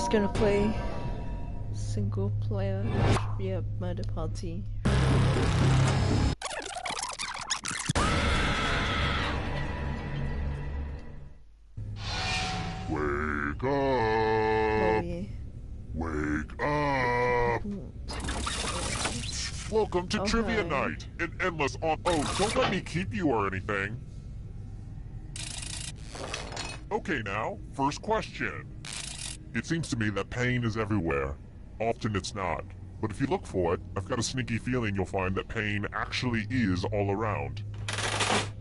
just gonna play single player trivia murder party. Wake up! Maybe. Wake up! Welcome to Trivia Okay. Night! An endless on- Oh, don't let me keep you or anything. Okay now, first question. It seems to me that pain is everywhere. Often it's not. But if you look for it, I've got a sneaky feeling you'll find that pain actually is all around.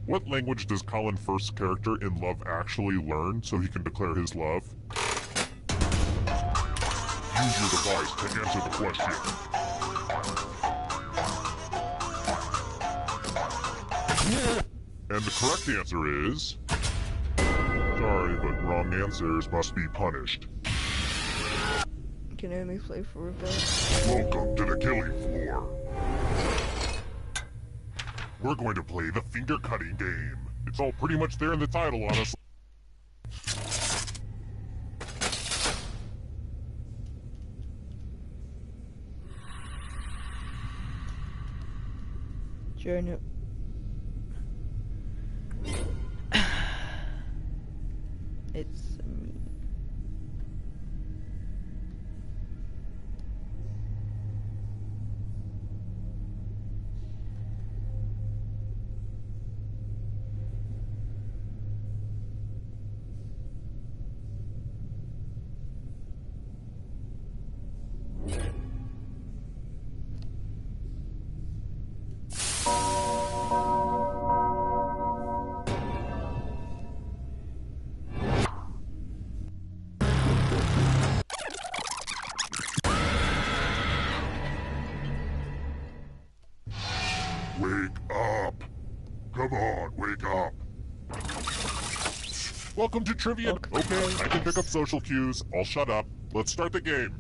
What language does Colin Firth's character in Love Actually learn so he can declare his love? Use your device to answer the question. And the correct answer is... Sorry, but wrong answers must be punished. Can only play for a bit. Welcome to the killing floor. We're going to play the finger-cutting game. It's all pretty much there in the title, honestly. Join it. It's me. Wake up. Come on, wake up. Welcome to Trivia. Okay, I can pick up social cues. I'll shut up. Let's start the game.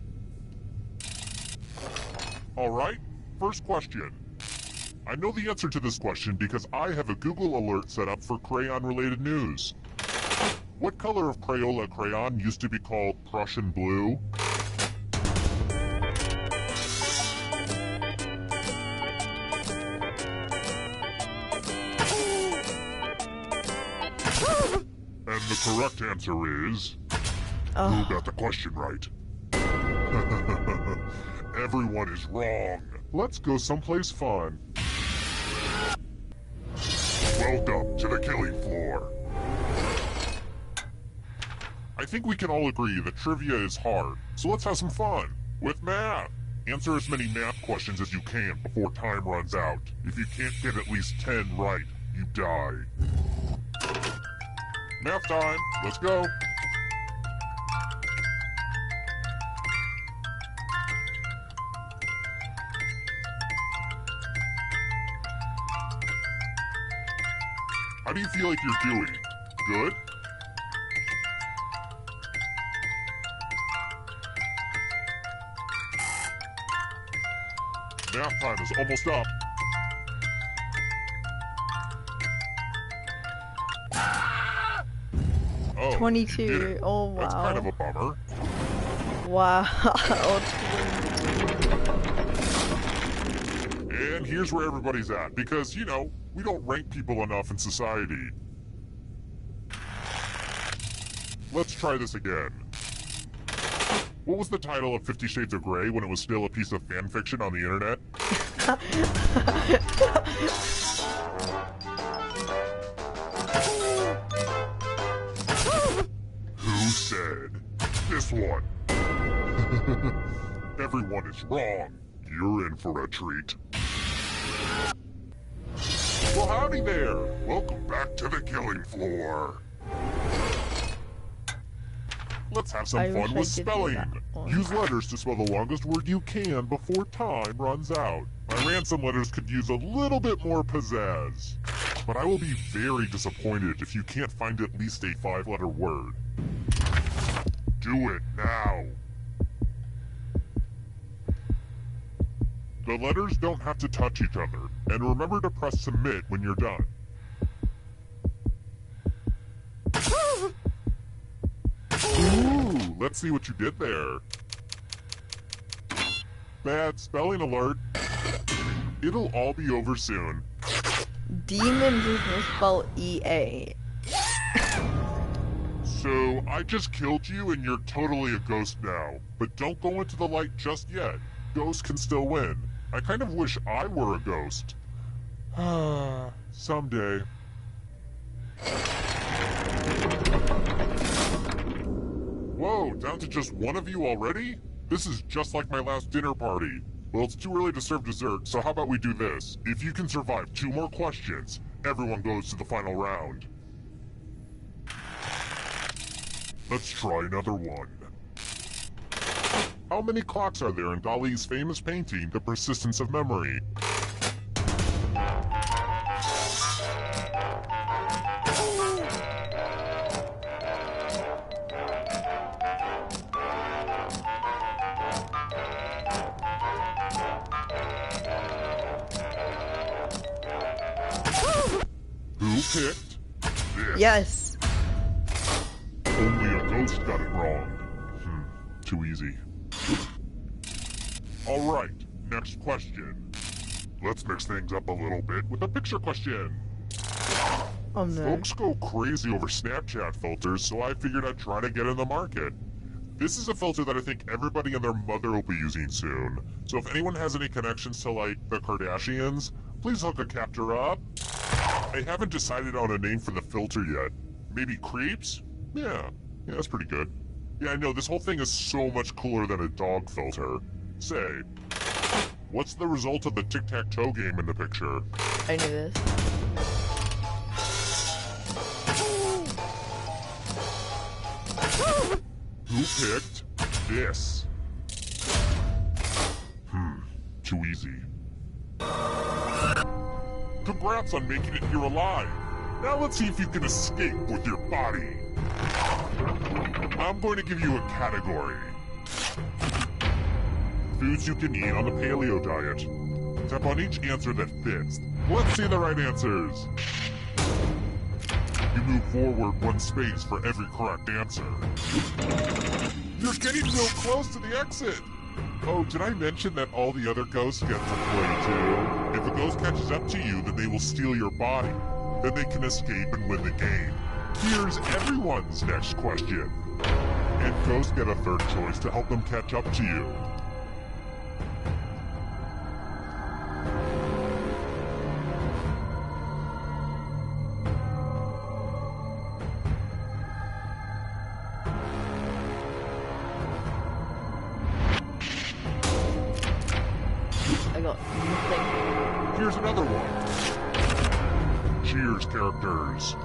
Alright, first question. I know the answer to this question because I have a Google alert set up for crayon-related news. What color of Crayola crayon used to be called Prussian blue? And the correct answer is... Who got the question right? Everyone is wrong. Let's go someplace fun. Welcome to the killing floor. I think we can all agree that trivia is hard, so let's have some fun with math. Answer as many math questions as you can before time runs out. If you can't get at least 10 right, you die. Math time, let's go. How do you feel like you're doing? Good? Math time is almost up. Oh, 22. you did it. Oh, wow. That's kind of a bummer. Wow. And here's where everybody's at, because, you know, we don't rank people enough in society. Let's try this again. What was the title of 50 Shades of Grey when it was still a piece of fan fiction on the internet? Who said? This one. Everyone is wrong. You're in for a treat. Well, howdy there. Welcome back to the killing floor. Let's have some fun with spelling. Use letters to spell the longest word you can before time runs out. My ransom letters could use a little bit more pizzazz. But I will be very disappointed if you can't find at least a 5-letter word. Do it now. The letters don't have to touch each other, and remember to press submit when you're done. Ooh, let's see what you did there. Bad spelling alert. It'll all be over soon. Demons is misspelled E-A. So, I just killed you and you're totally a ghost now. But don't go into the light just yet. Ghosts can still win. I kind of wish I were a ghost. Someday. Whoa, down to just one of you already? This is just like my last dinner party. Well, it's too early to serve dessert, so how about we do this? If you can survive 2 more questions, everyone goes to the final round. Let's try another one. How many clocks are there in Dali's famous painting, The Persistence of Memory? Who picked this? Yes. Only a ghost got it wrong. Too easy. Alright, next question. Let's mix things up a little bit with a picture question. Oh no. Folks go crazy over Snapchat filters, so I figured I'd try to get in the market. This is a filter that I think everybody and their mother will be using soon. So if anyone has any connections to, like, the Kardashians, please hook a captor up. I haven't decided on a name for the filter yet. Maybe Creeps? Yeah, that's pretty good. Yeah, I know, this whole thing is so much cooler than a dog filter. Say, what's the result of the tic-tac-toe game in the picture? I knew this. Who picked this? Too easy. Congrats on making it here alive. Now let's see if you can escape with your body. I'm going to give you a category. Foods you can eat on the paleo diet. Tap on each answer that fits. Let's see the right answers. You move forward 1 space for every correct answer. You're getting so close to the exit. Oh, did I mention that all the other ghosts get to play too? If a ghost catches up to you, then they will steal your body. Then they can escape and win the game. Here's everyone's next question. And ghosts get a third choice to help them catch up to you. I got nothing. Here's another one. Cheers characters.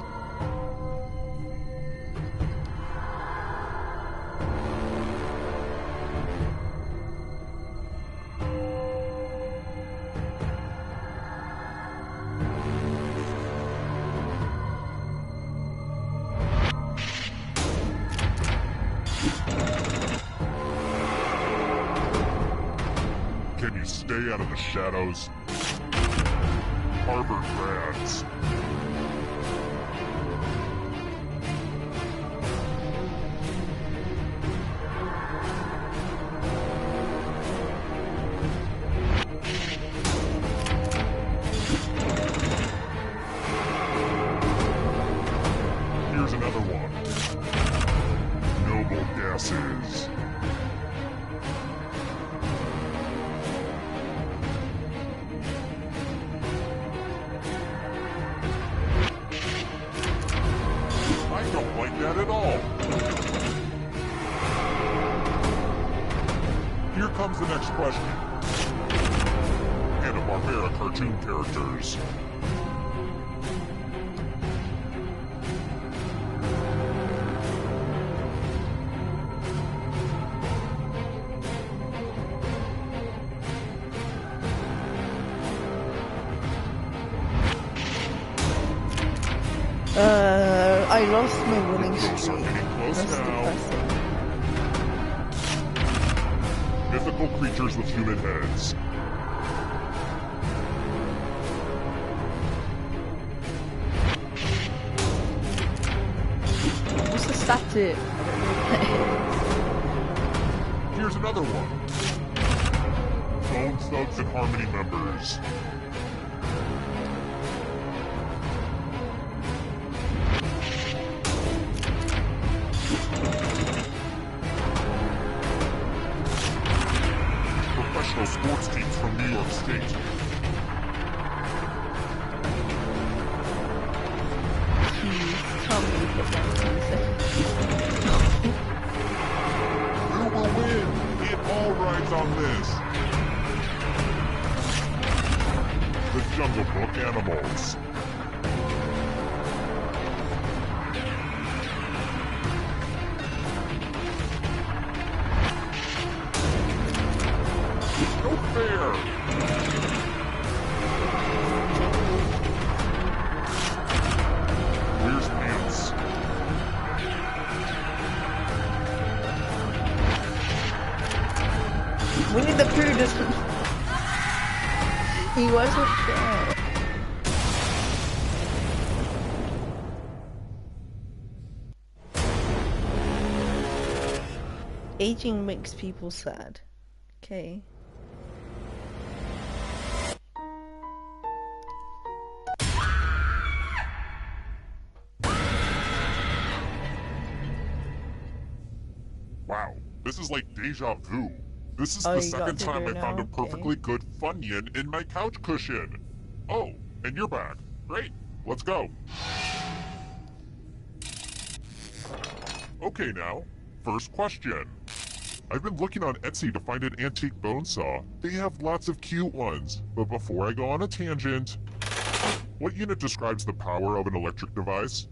Can you stay out of the shadows? Harvard grads. Here's another one. Noble gases. I don't like that at all. Here comes the next question. Hanna-Barbera cartoon characters. I lost my winning Ghosts are streak. getting close That's now. depressing. Mythical creatures with human heads. What's the static? I don't know. Here's another one. Bone Thugs and Harmony members. Professional sports teams from New York State. Who will win? It all rides on this. The Jungle Book animals. No fair. Where's Pants? Winnie the Pooh doesn't. He wasn't sure. Aging makes people sad. Okay. Wow, this is like deja vu. This is the second time I found a perfectly good Funyun in my couch cushion. Oh, and you're back. Great, let's go. Okay now, first question. I've been looking on Etsy to find an antique bone saw. They have lots of cute ones. But before I go on a tangent, what unit describes the power of an electric device?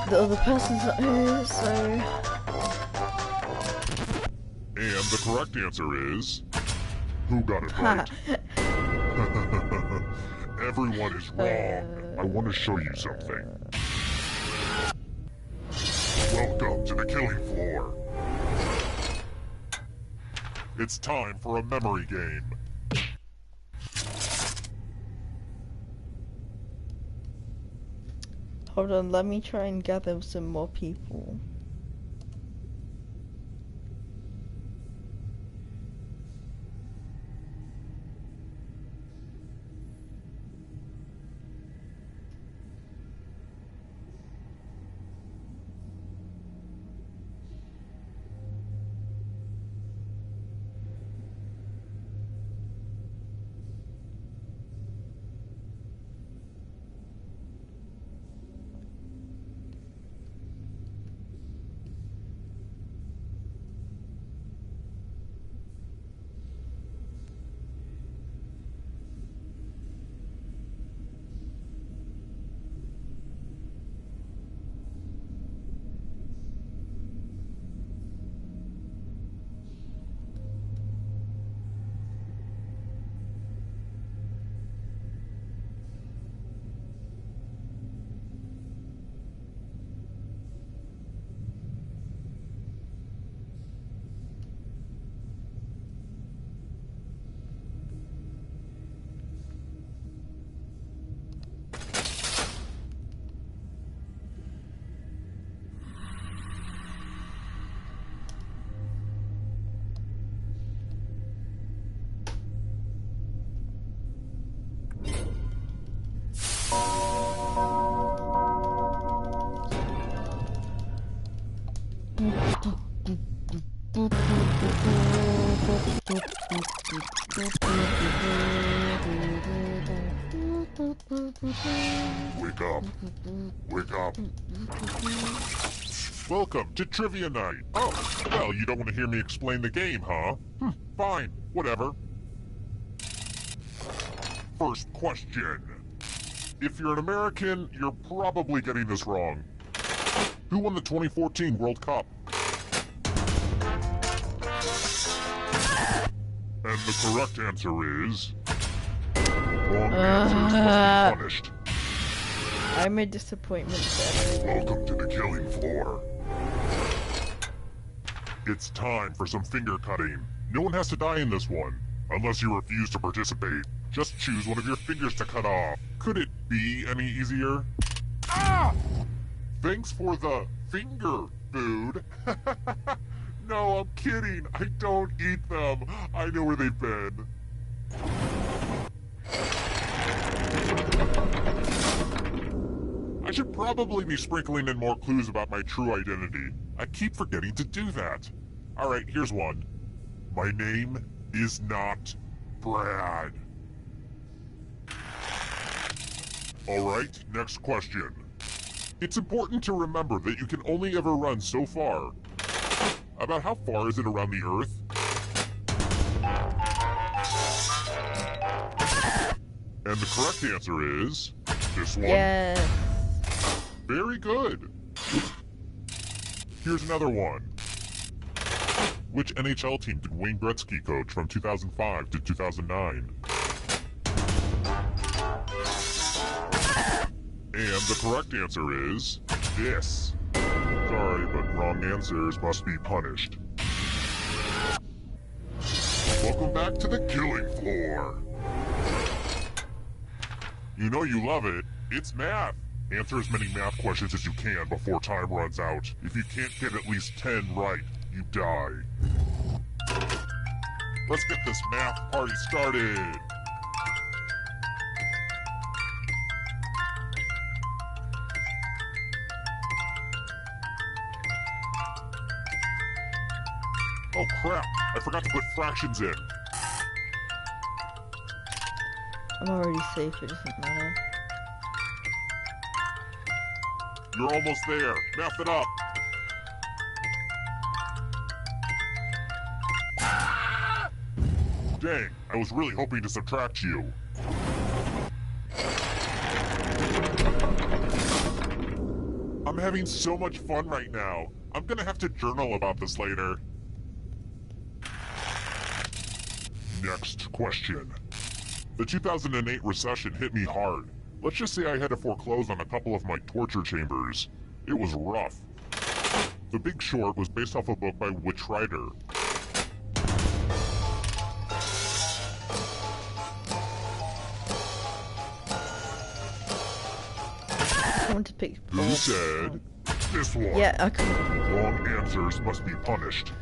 The other person's not here, so... And the correct answer is... Who got it right? Everyone is wrong. I want to show you something. Welcome to the killing floor. It's time for a memory game. Hold on, let me try and gather some more people. Wake up. Wake up. Welcome to Trivia Night. Oh, well, you don't want to hear me explain the game, huh? Fine, whatever. First question. If you're an American, you're probably getting this wrong. Who won the 2014 World Cup? And the correct answer is... Wrong answers must be punished. I'm a disappointment there. Welcome to the killing floor. It's time for some finger cutting. No one has to die in this one, unless you refuse to participate. Just choose one of your fingers to cut off. Could it be any easier? Ah! Thanks for the finger food. No, I'm kidding. I don't eat them. I know where they've been. I should probably be sprinkling in more clues about my true identity. I keep forgetting to do that. Alright, here's one. My name is not Brad. Alright, next question. It's important to remember that you can only ever run so far. About how far is it around the Earth? And the correct answer is... this one. Yes. Very good. Here's another one. Which NHL team did Wayne Gretzky coach from 2005 to 2009? And the correct answer is this. Sorry, but wrong answers must be punished. Welcome back to the killing floor. You know you love it. It's math. Answer as many math questions as you can before time runs out. If you can't get at least 10 right, you die. Let's get this math party started. Oh crap, I forgot to put fractions in. I'm already safe, it doesn't matter. You're almost there. Math it up. Dang, I was really hoping to subtract you. I'm having so much fun right now. I'm gonna have to journal about this later. Next question. The 2008 recession hit me hard. Let's just say I had to foreclose on a couple of my torture chambers. It was rough. The Big Short was based off a book by which writer? I want to pick... Who said this one? Yeah, I can. Wrong answers must be punished.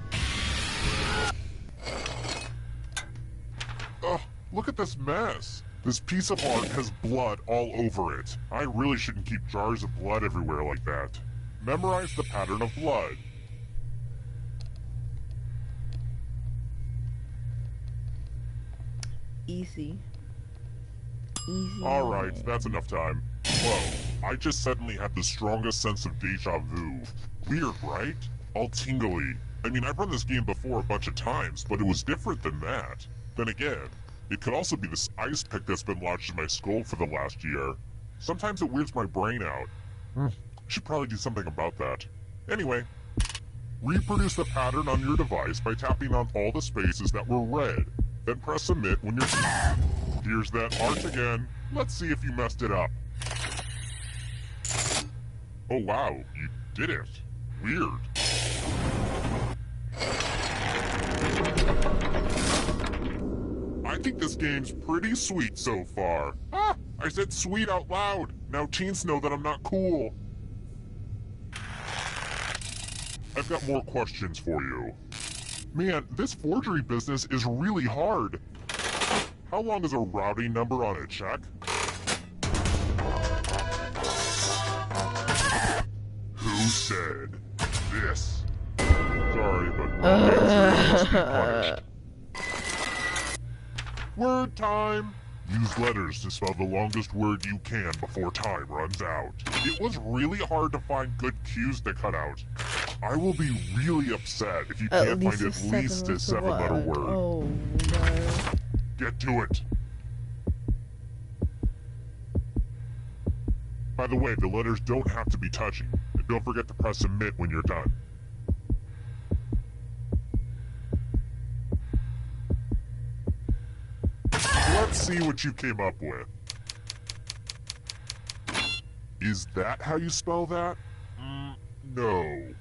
Ugh, look at this mess. This piece of art has blood all over it. I really shouldn't keep jars of blood everywhere like that. Memorize the pattern of blood. Easy. Easy. Alright, that's enough time. Whoa, I just suddenly had the strongest sense of deja vu. Weird, right? All tingly. I mean, I've run this game before a bunch of times, but it was different than that. Then again, it could also be this ice pick that's been lodged in my skull for the last year. Sometimes it weirds my brain out. I should probably do something about that. Anyway, reproduce the pattern on your device by tapping on all the spaces that were red. Then press submit when you're... Here's that art again. Let's see if you messed it up. Oh wow, you did it. Weird. I think this game's pretty sweet so far. Ah, I said sweet out loud. Now teens know that I'm not cool. I've got more questions for you. Man, this forgery business is really hard. How long is a routing number on a check? Who said this? Sorry, but must be punished. Word time! Use letters to spell the longest word you can before time runs out. It was really hard to find good cues to cut out. I will be really upset if you can't find at least a 7-letter word. Oh no. Get to it! By the way, the letters don't have to be touching. And don't forget to press submit when you're done. let's see what you came up with. Is that how you spell that? No.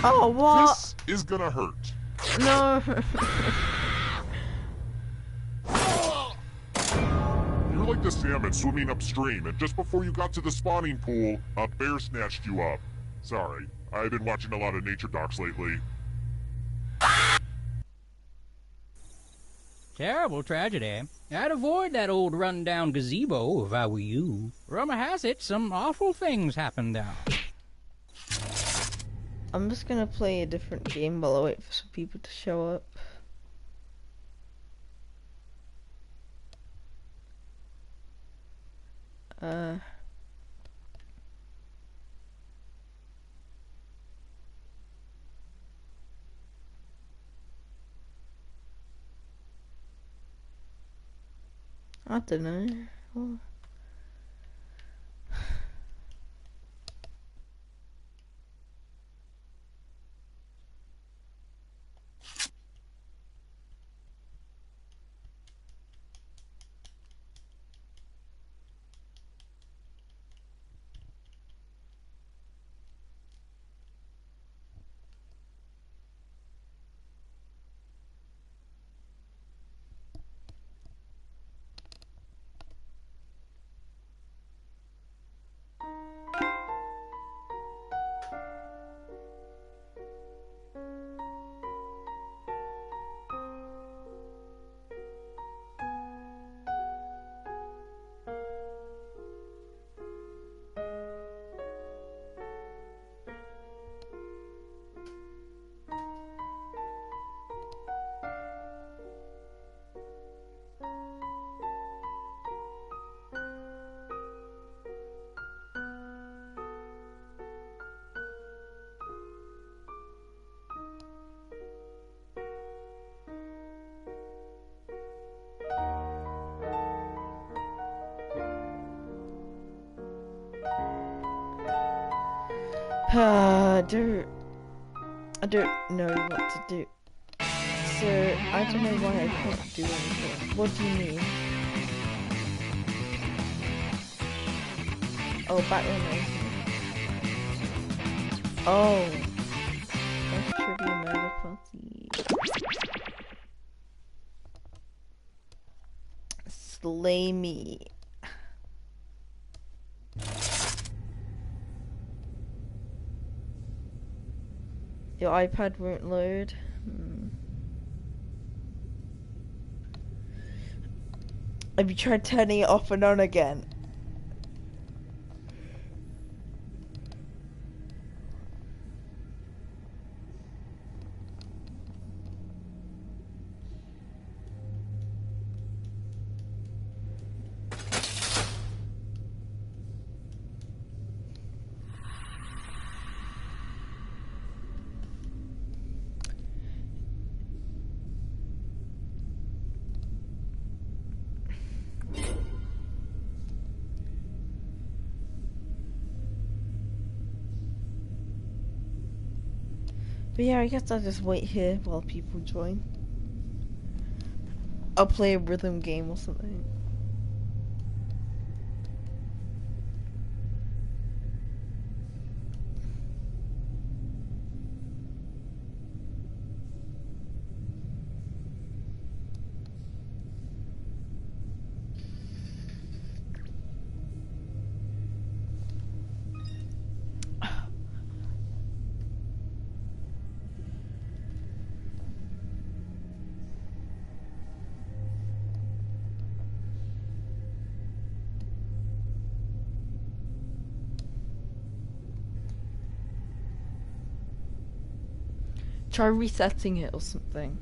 Oh, what? This is gonna hurt. No. You're like the salmon swimming upstream, and just before you got to the spawning pool, a bear snatched you up. Sorry, I've been watching a lot of nature docs lately. Terrible tragedy. I'd avoid that old run-down gazebo if I were you. Rumor has it some awful things happened there. I'm just gonna play a different game while I wait for some people to show up. I don't know. Oh. I don't know what to do. So, I don't know why I can't do anything. What do you mean? Oh, background noise. Oh. That's trivia murder party. Slay me. Your iPad won't load. Have you tried turning it off and on again? But yeah, I guess I'll just wait here while people join. I'll play a rhythm game or something. Try resetting it or something.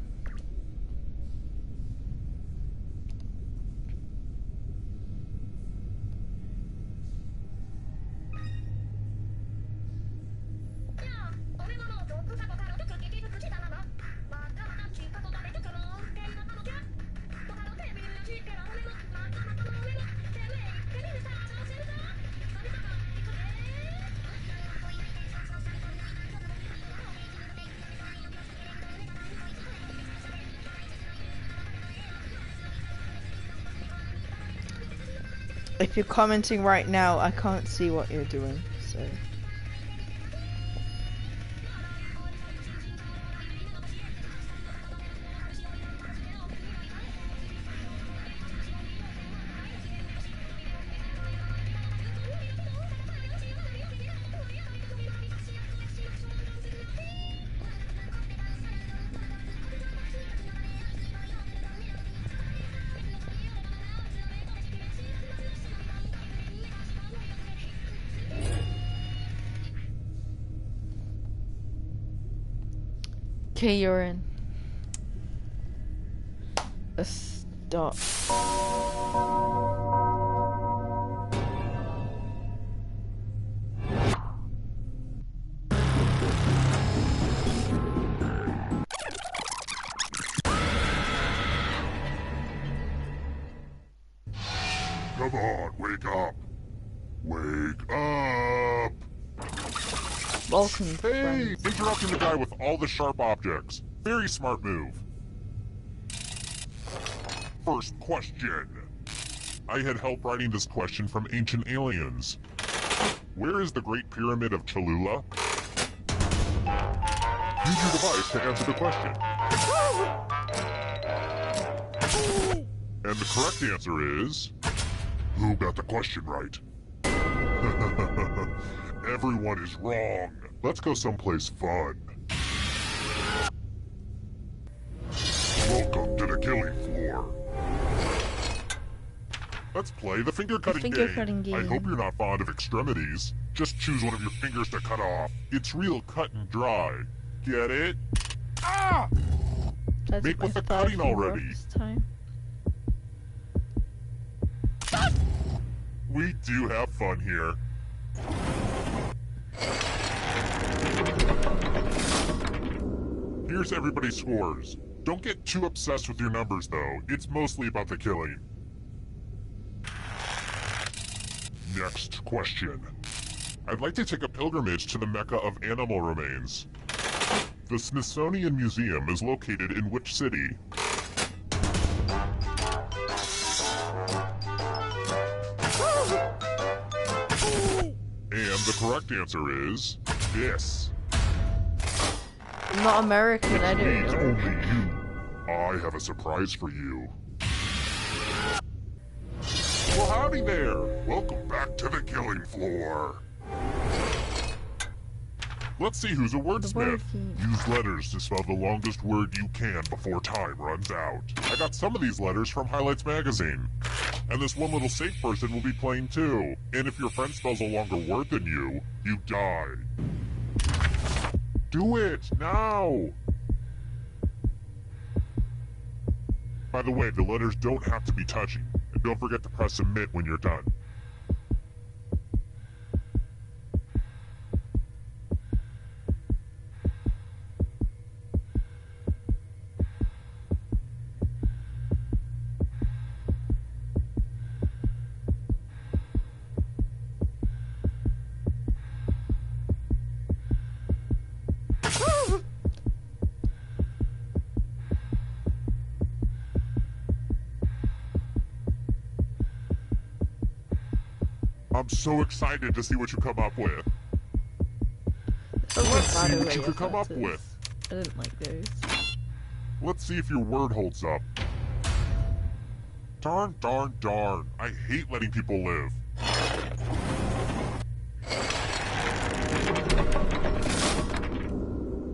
If you're commenting right now, I can't see what you're doing, so... Okay, you're in. Stop. Come on, wake up. Wake up. Welcome, Hey, friends. interrupting the guy with all the sharp objects. Very smart move. First question. I had help writing this question from Ancient Aliens. Where is the Great Pyramid of Cholula? Use your device to answer the question. And the correct answer is... Who got the question right? Everyone is wrong. Let's go someplace fun. Welcome to the killing floor. Let's play the finger cutting game. I hope you're not fond of extremities. Just choose one of your fingers to cut off. It's real cut and dry. Get it? Ah! Make with the cutting already. We do have fun here. Here's everybody's scores. Don't get too obsessed with your numbers, though. It's mostly about the killing. Next question. I'd like to take a pilgrimage to the Mecca of animal remains. The Smithsonian Museum is located in which city? And the correct answer is this. I'm not American, I don't Means know. only you. I have a surprise for you. Well, howdy there. Welcome back to the killing floor. Let's see who's a wordsmith. Use letters to spell the longest word you can before time runs out. I got some of these letters from Highlights magazine. And this one little safe person will be playing too. And if your friend spells a longer word than you, you die. Do it, now! By the way, the letters don't have to be touching. And don't forget to press submit when you're done. I'm so excited to see what you come up with. Let's see what you could come up with. I didn't like those. Let's see if your word holds up. Darn, darn, darn. I hate letting people live.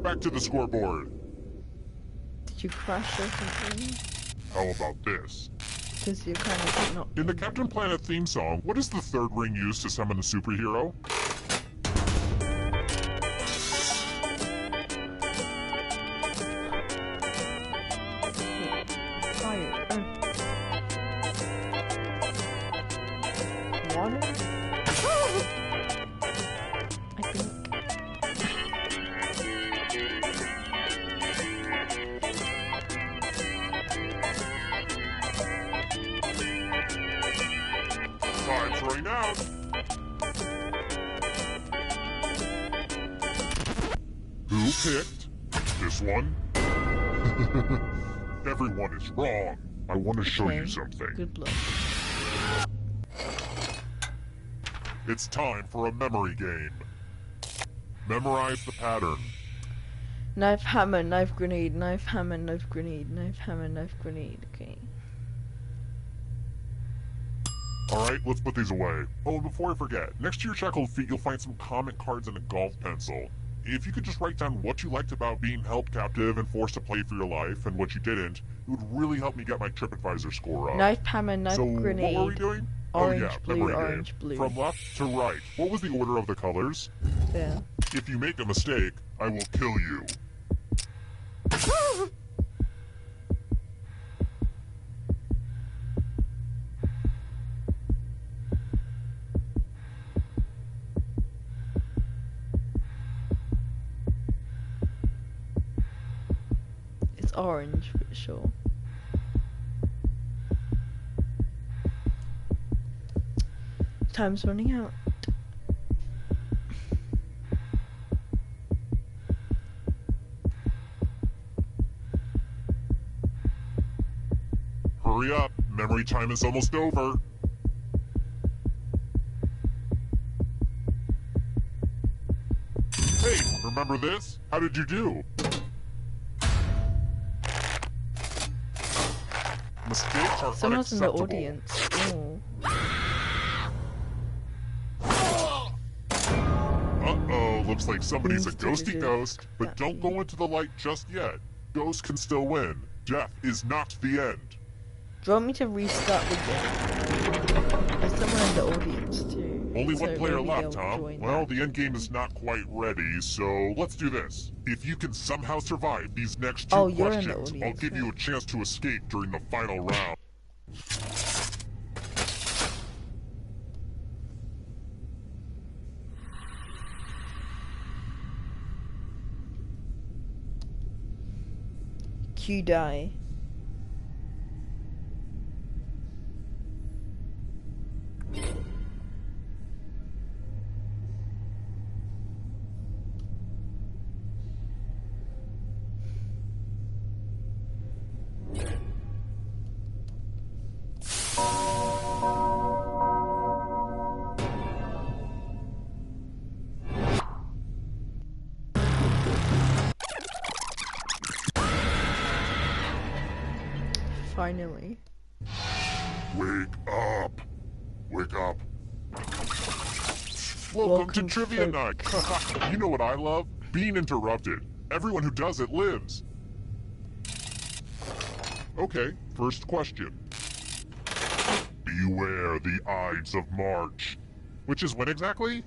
Back to the scoreboard. Did you crash or something? How about this? Because you kind of not. In the Captain Planet theme song, what is the third ring used to summon the superhero? Fire. Water? I think. Time's running out. Who picked this one? Everyone is wrong. I want to show you something. Good luck. It's time for a memory game. Memorize the pattern. Knife, hammer, knife, grenade, knife, hammer, knife, grenade, knife, hammer, knife, grenade. Okay. Alright, let's put these away. Oh, and before I forget, next to your shackled feet you'll find some comment cards and a golf pencil. If you could just write down what you liked about being held captive and forced to play for your life, and what you didn't, it would really help me get my TripAdvisor score up. Knife, hammer, knife, grenade. So, what were we doing? Orange, oh yeah, blue, memory orange, game. blue. From left to right, what was the order of the colors? Yeah. If you make a mistake, I will kill you. It's orange for sure. Time's running out. Hurry up, memory time is almost over. Hey, remember this? How did you do? Mistakes are Someone's in the unacceptable. audience. Ooh. Uh-oh, looks like somebody's a ghosty ghost, but don't go into the light just yet. Ghosts can still win. Death is not the end. Do you want me to restart the game? There's someone in the audience too. Only so one player maybe left, they'll huh? join Well, that. the end game is not quite ready, so let's do this. If you can somehow survive these next two you're in the questions, I'll audience, give you a chance to escape during the final round. Q die. Finally. Wake up! Wake up! Welcome to Trivia Night! You know what I love? Being interrupted. Everyone who does it lives. Okay, first question. Beware the Ides of March. Which is when exactly?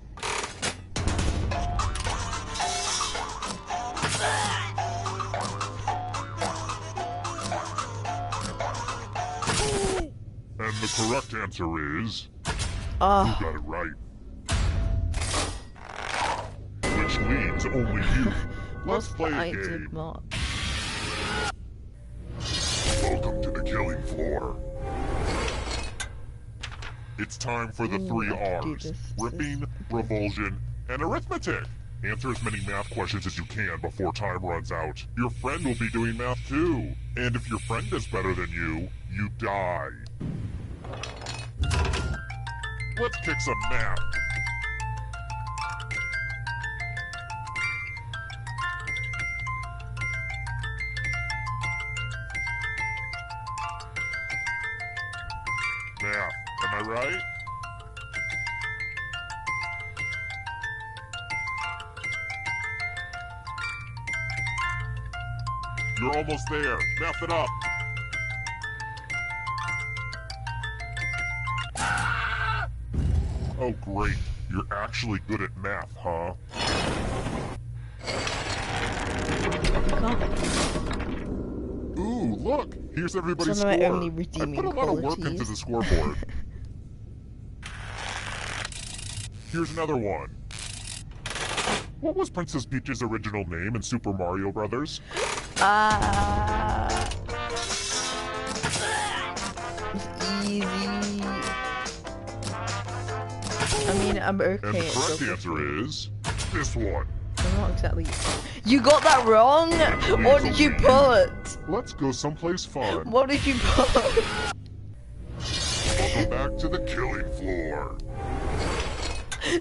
And the correct answer is... You got it right. Which leads only you. Let's play a game. Welcome to the killing floor. It's time for the three R's. Ripping, revulsion, and arithmetic. Answer as many math questions as you can before time runs out. Your friend will be doing math too. And if your friend is better than you, you die. Let's kick some math. Math, am I right? You're almost there. Math it up. Oh, great. You're actually good at math, huh? Ooh, look! Here's everybody's Some of score. my only I redeeming put a lot of work qualities. into the scoreboard. Here's another one. What was Princess Peach's original name in Super Mario Brothers? Easy. I mean, I'm okay. And the correct answer is this one. I'm not exactly. You got that wrong? What did you put? Let's go someplace fun. What did you put? Welcome back to the killing floor.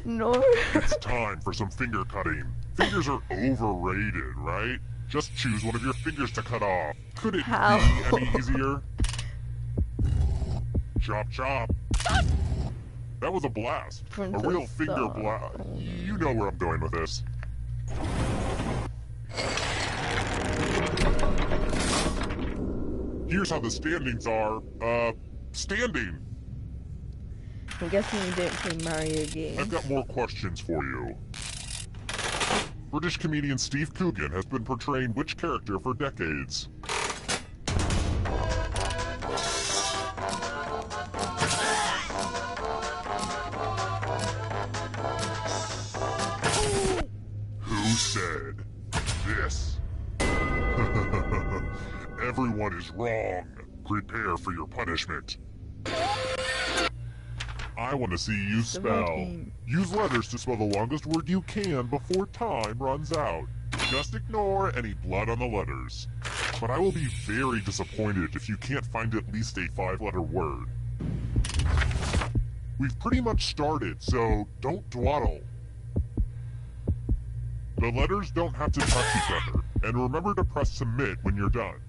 No. It's time for some finger cutting. Fingers are overrated, right? Just choose one of your fingers to cut off. Could it be any easier? Chop, chop. That was a blast. A real finger blast. You know where I'm going with this. Here's how the standings are. Standing. I'm guessing you didn't play Mario games. I've got more questions for you. British comedian Steve Coogan has been portraying which character for decades? Who said this? Everyone is wrong. Prepare for your punishment. I want to see you spell. Use letters to spell the longest word you can before time runs out. Just ignore any blood on the letters. But I will be very disappointed if you can't find at least a 5-letter word. We've pretty much started, so don't dawdle. The letters don't have to touch each other, and remember to press submit when you're done.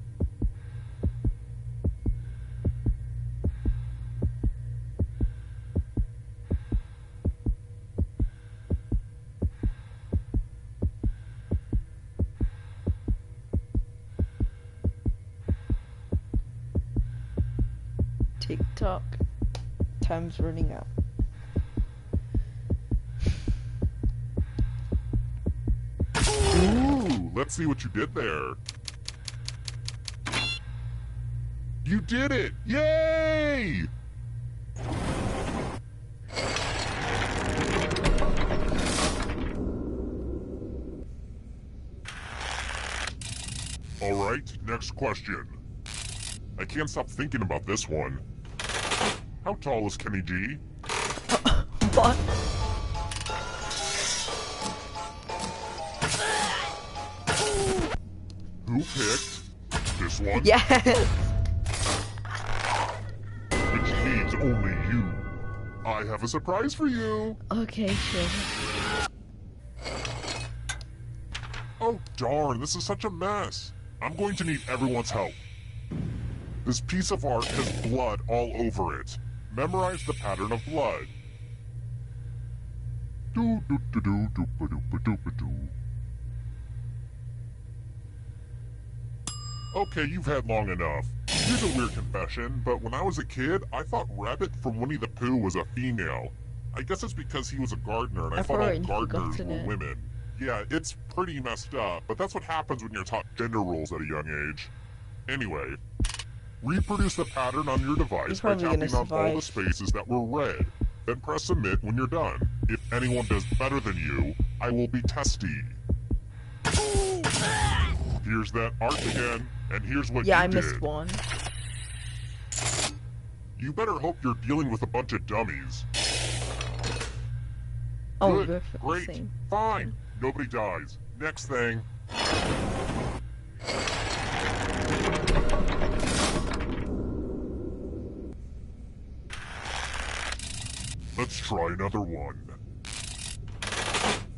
TikTok. Time's running out. Ooh, let's see what you did there. You did it! Yay! Alright, next question. I can't stop thinking about this one. How tall is Kenny G? What? Who picked this one? Yes! Which needs only you. I have a surprise for you. Okay, sure. Oh darn, this is such a mess. I'm going to need everyone's help. This piece of art has blood all over it. Memorize the pattern of blood. Okay, you've had long enough. Here's a weird confession, but when I was a kid, I thought Rabbit from Winnie the Pooh was a female. I guess it's because he was a gardener, and I thought all gardeners were women. Yeah, it's pretty messed up, but that's what happens when you're taught gender roles at a young age. Anyway, reproduce the pattern on your device by tapping on all the spaces that were red. Then press submit when you're done. If anyone does better than you, I will be testy. Here's that art again, and here's what you did. Yeah, I missed one. You better hope you're dealing with a bunch of dummies. Oh, good, great, fine. Nobody dies. Next thing. Let's try another one.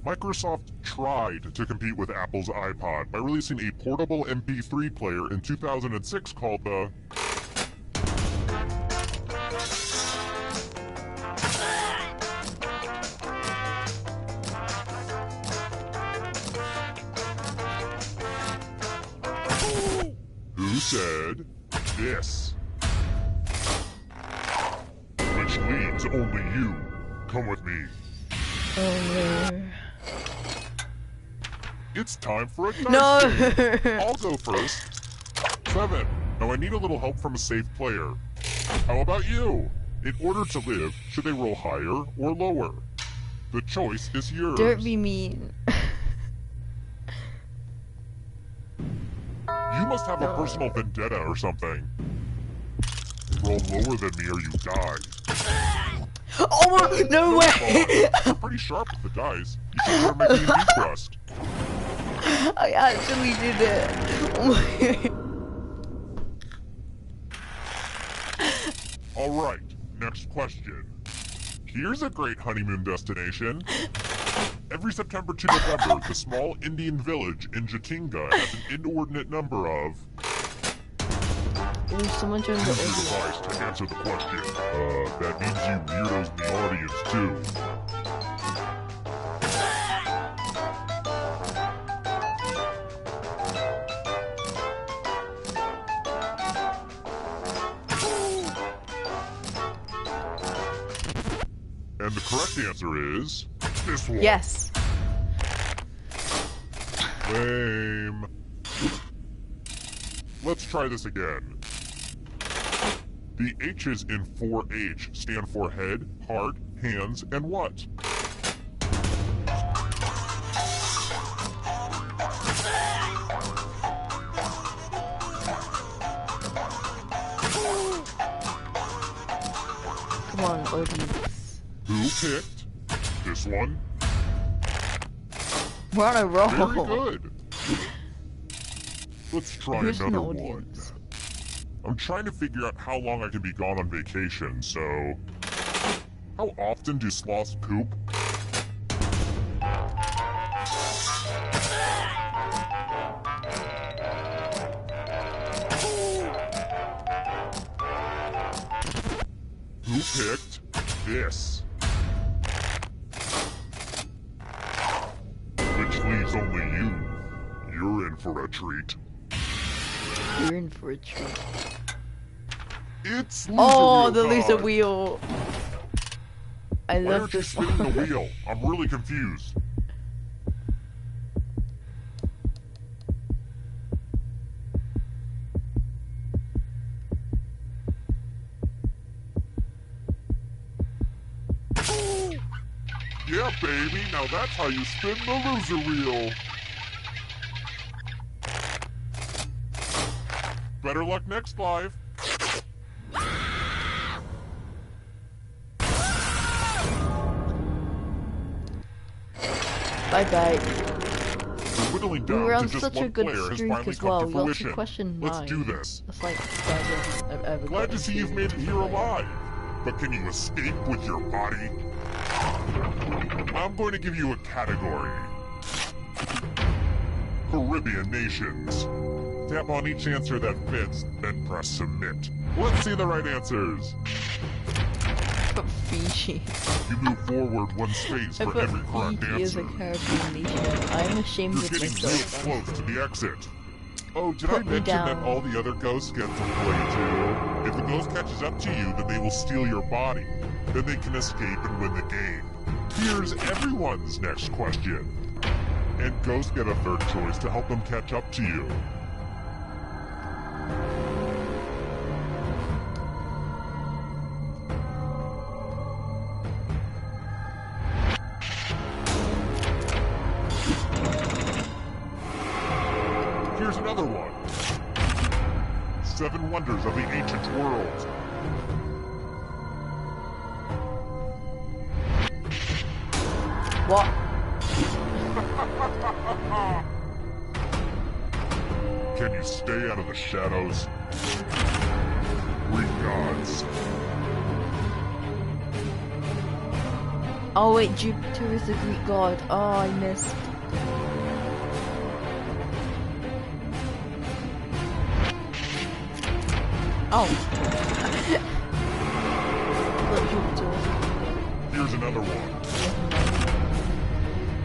Microsoft tried to compete with Apple's iPod by releasing a portable MP3 player in 2006 called the... Who said this? Which leads only you. Come with me. Oh no. It's time for a dice No! game. I'll go first. 7. Now I need a little help from a safe player. How about you? In order to live, should they roll higher or lower? The choice is yours. Don't be mean. You must have a personal vendetta or something. Roll lower than me or you die. Oh, no way! You're pretty sharp with the dice. You should never make me a deep crust. I actually did it. Oh my. Alright, next question. Here's a great honeymoon destination. Every September to November, the small Indian village in Jatinga has an inordinate number of... Ooh, someone joined the Use your device to answer the question. That means you weirdos in the audience, too. And the correct answer is... this one. Yes. Lame. Let's try this again. The H's in 4H stand for head, heart, hands, and what? Come on, audience. Who picked this one? We're on a roll. Very good. Let's try Who's an another one. audience? I'm trying to figure out how long I can be gone on vacation, so... How often do sloths poop? Who picked this? Which leaves only you. You're in for a treat. You're in for a treat. It's loser Oh, wheel the loser time. wheel. I Why love aren't you this spinning one. the wheel? I'm really confused. Yeah, baby. Now that's how you spin the loser wheel. Better luck next live. Bye-bye. We're whittling We were down on to just such a one good player has streak finally as come well. to We got to fruition. question 9. Let's do this. That's like the furthest I've ever Glad to gotten see you've made it here alive. But can you escape with your body? I'm going to give you a category. Caribbean nations. Tap on each answer that fits, then press submit. Let's see the right answers. But Fiji. You move forward one space I for put every correct Fiji as a answer. Caribbean nation. I'm ashamed You're of getting real myself. close to the exit. Oh, did I Put me mention that down. all the other ghosts get to play too? If the ghost catches up to you, then they will steal your body. Then they can escape and win the game. Here's everyone's next question. And ghosts get a third choice to help them catch up to you. Here's another one. 7 wonders of the ancient world. What? Can you stay out of the shadows? Greek gods. Oh wait, Jupiter is the Greek god. Oh, I missed. Oh. Look, Jupiter was the Greek god. Here's another one.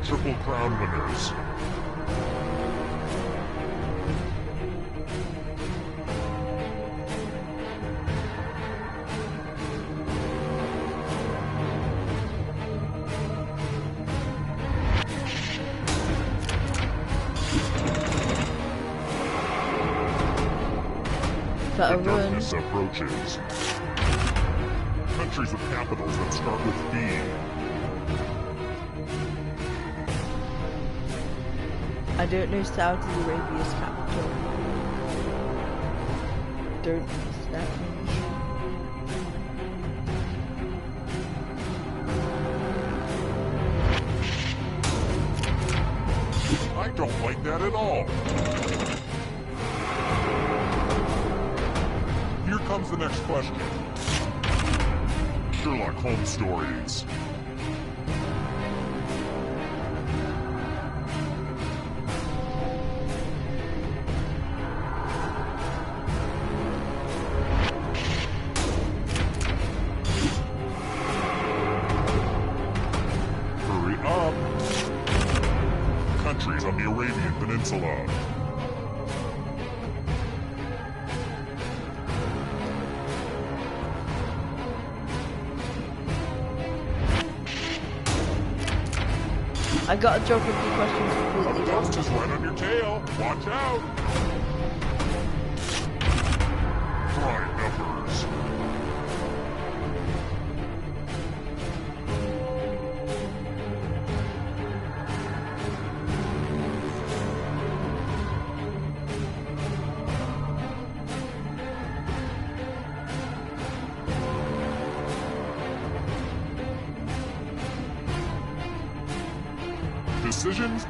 Triple Crown winners. Better The run. darkness approaches. Countries with capitals that start with B. I don't know Saudi Arabia's capital. Don't snap me. I don't like that at all. Here comes the next question. Sherlock Holmes stories. Hurry up! Countries on the Arabian Peninsula. I got a geography question completely The wrong. dust is right on your tail. Watch out! Prime numbers.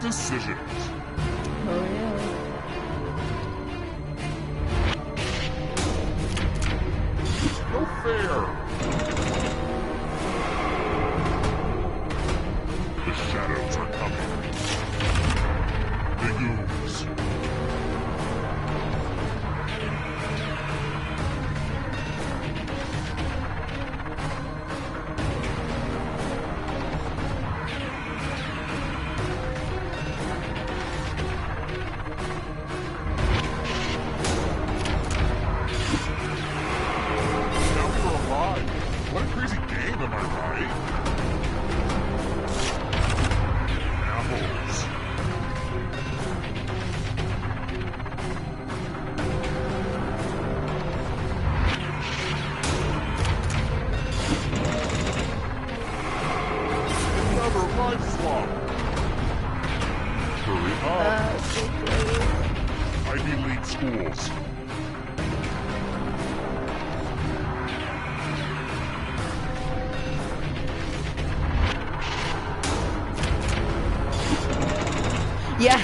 Decisions. Oh yeah. No fair. The shadows are coming. Big ooze. What a crazy game, am I right? Apples. Another life swap. Hurry up. Ivy League schools. Yeah.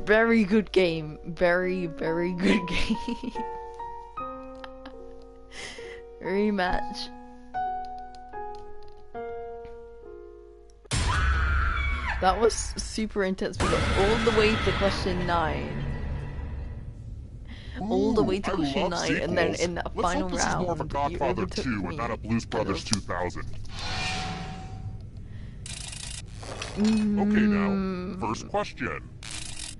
Very good game. Very, very good game. Rematch. That was super intense. We got all the way to question 9. All the way to question 9, and then in that final Let's hope this is more of a round, Godfather you 2 overtook and not a me. Blues Brothers 2000. Okay now, first question.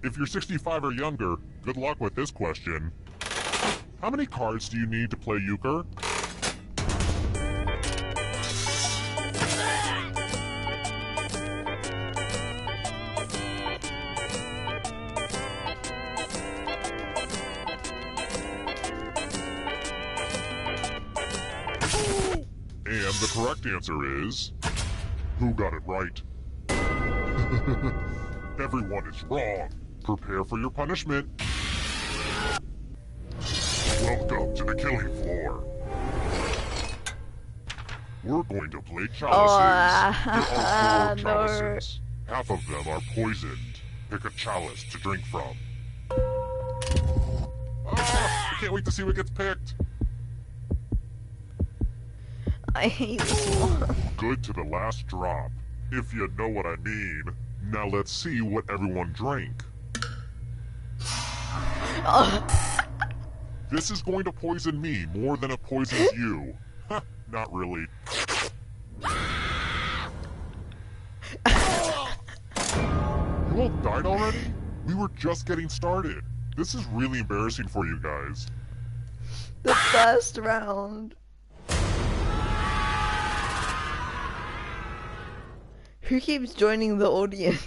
If you're 65 or younger, good luck with this question. How many cards do you need to play euchre? And the correct answer is... Who got it right? Everyone is wrong. Prepare for your punishment. Welcome to the killing floor. We're going to play chalices. There are 4 no. chalices. Half of them are poisoned. Pick a chalice to drink from. I can't wait to see what gets picked. I hate this one. Good to the last drop, if you know what I mean. Now let's see what everyone drank. This is going to poison me more than it poisons you. Not really. You all died already? We were just getting started. This is really embarrassing for you guys. The first round. Who keeps joining the audience?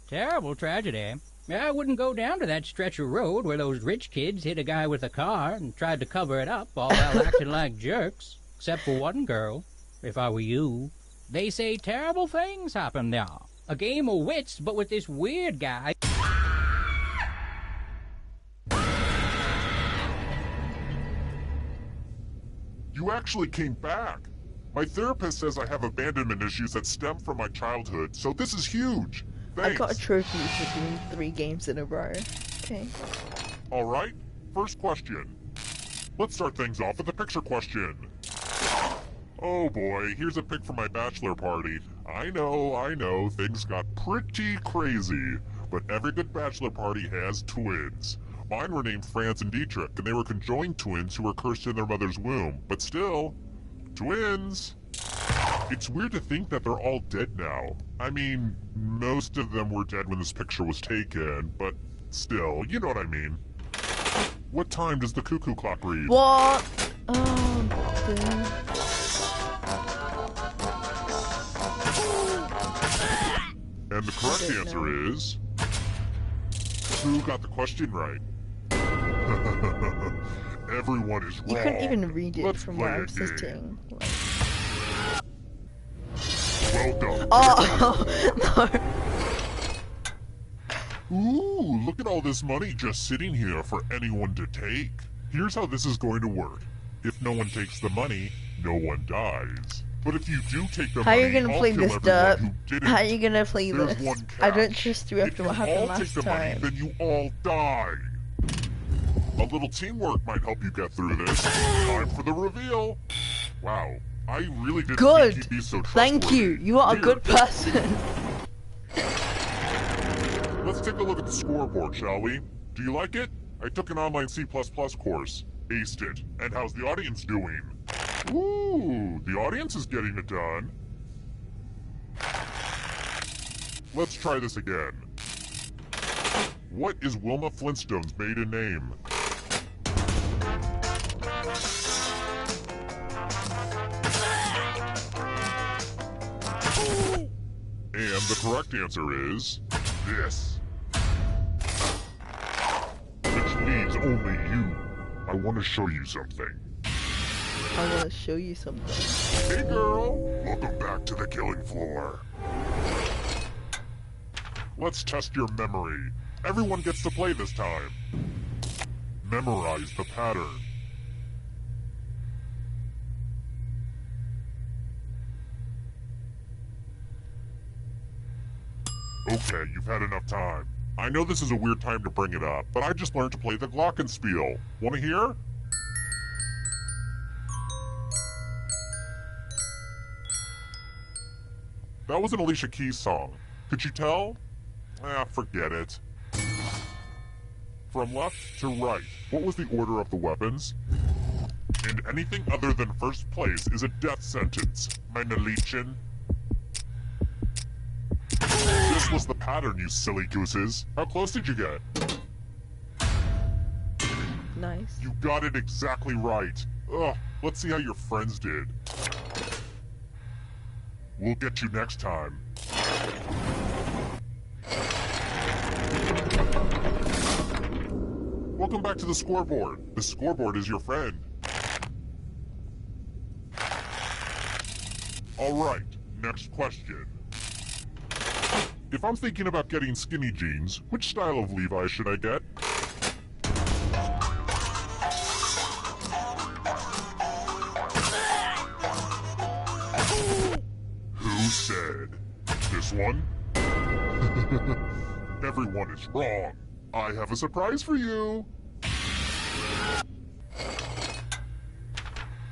Terrible tragedy. I wouldn't go down to that stretch of road where those rich kids hit a guy with a car and tried to cover it up, all while acting like jerks. Except for one girl. If I were you, They say terrible things happen there. A game of wits, but with this weird guy. You actually came back. My therapist says I have abandonment issues that stem from my childhood, so this is huge. Thanks. I got a trophy for doing 3 games in a row. Okay. Alright, first question. Let's start things off with a picture question. Oh boy, here's a pic from my bachelor party. I know, things got pretty crazy. But every good bachelor party has twins. Mine were named Franz and Dietrich, and they were conjoined twins who were cursed in their mother's womb. But still, twins. It's weird to think that they're all dead now. I mean, most of them were dead when this picture was taken, but still, you know what I mean. What time does the cuckoo clock read? What? And the correct answer is... Who got the question right? Everyone is wrong. You couldn't even read it Let's from play where a I'm sitting. Welcome. Oh, no. Ooh, look at all this money just sitting here for anyone to take. Here's how this is going to work. If no one takes the money, no one dies. But if you do take the How money, are you gonna I'll play kill this, everyone Derp? who didn't. How are you gonna play There's this? one catch. I don't trust you after what happened If you all last take the money, time. then you all die. A little teamwork might help you get through this. Time for the reveal. Wow, I really didn't think you'd be so trustworthy. Thank you. You are a good person. Let's take a look at the scoreboard, shall we? Do you like it? I took an online C++ course. Aced it. And how's the audience doing? Ooh, the audience is getting it done. Let's try this again. What is Wilma Flintstone's maiden name? And the correct answer is this. Which leaves only you. I want to show you something. I want to show you something. Hey girl, welcome back to the killing floor. Let's test your memory. Everyone gets to play this time. Memorize the pattern. Okay, you've had enough time. I know this is a weird time to bring it up, but I just learned to play the glockenspiel. Wanna hear? That was an Alicia Keys song. Could you tell? Forget it. From left to right, what was the order of the weapons? And anything other than first place is a death sentence, meine Liebchen. This was the pattern, you silly gooses. How close did you get? Nice. You got it exactly right. Ugh, let's see how your friends did. We'll get you next time. Welcome back to the scoreboard. The scoreboard is your friend. Alright, next question. If I'm thinking about getting skinny jeans, which style of Levi should I get? Who said? This one? Everyone is wrong. I have a surprise for you.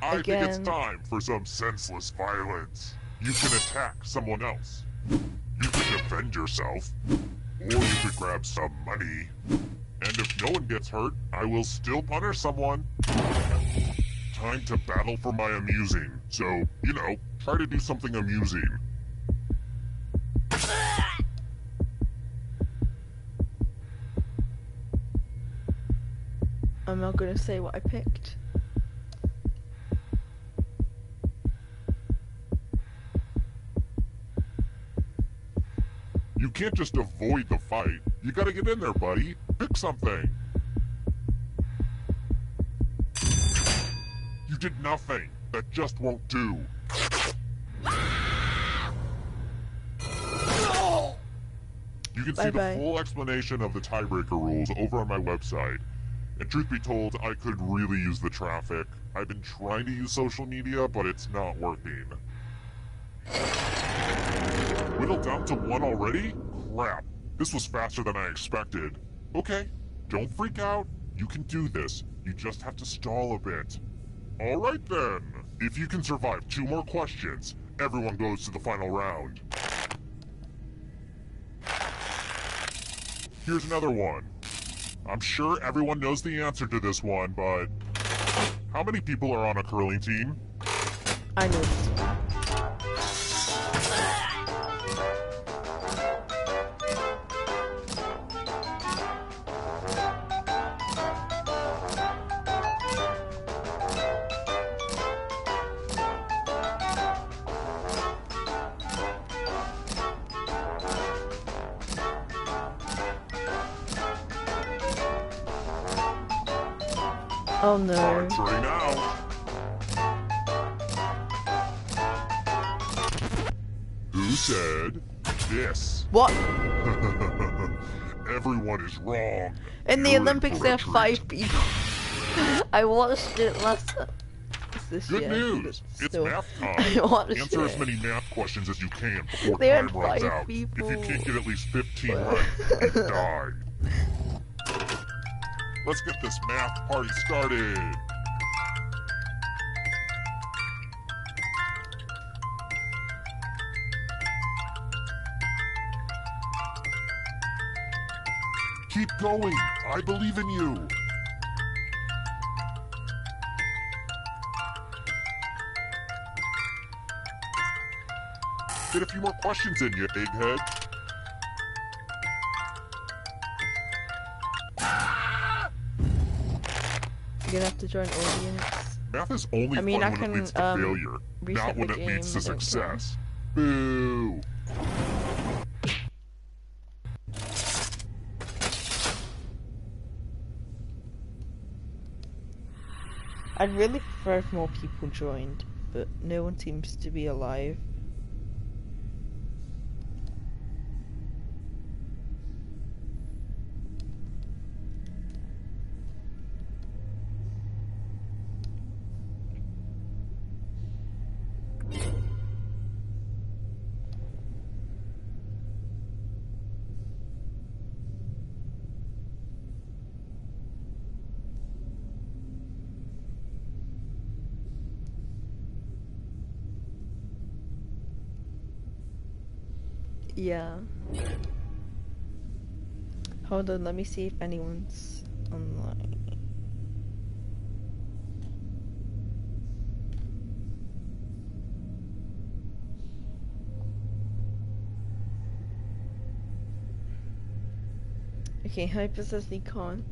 I think it's time for some senseless violence. You can attack someone else. You can defend yourself. Or you could grab some money. And if no one gets hurt, I will still punish someone. Time to battle for my amusing. So, you know, try to do something amusing. I'm not gonna say what I picked. You can't just avoid the fight. You gotta get in there, buddy. Pick something. You did nothing. That just won't do. can see the full explanation of the tiebreaker rules over on my website. And truth be told, I could really use the traffic. I've been trying to use social media, but it's not working. Whittled down to 1 already? Crap. This was faster than I expected. Okay, don't freak out. You can do this. You just have to stall a bit. Alright then. If you can survive 2 more questions, everyone goes to the final round. Here's another one. I'm sure everyone knows the answer to this one, but how many people are on a curling team? I know this one. Oh no. Answering now. Who said this? What? Everyone is wrong. In the You're Olympics in for there a are treat. 5 people. I watched it last this Good year. news! It's Still, math time. I watched Answer as it. many math questions as you can before There time are runs 5 out. people. If you can't get at least 15 right, you die. Let's get this math party started. Keep going. I believe in you. Get a few more questions in you, egghead. You're gonna have to join audience. Math is only I mean, fun I when it can, leads to failure, reset not when the it leads to game, I don't success. Boo! I'd really prefer if more people joined, but no one seems to be alive. Yeah. Hold on, let me see if anyone's online. Okay, Hyper says he can't.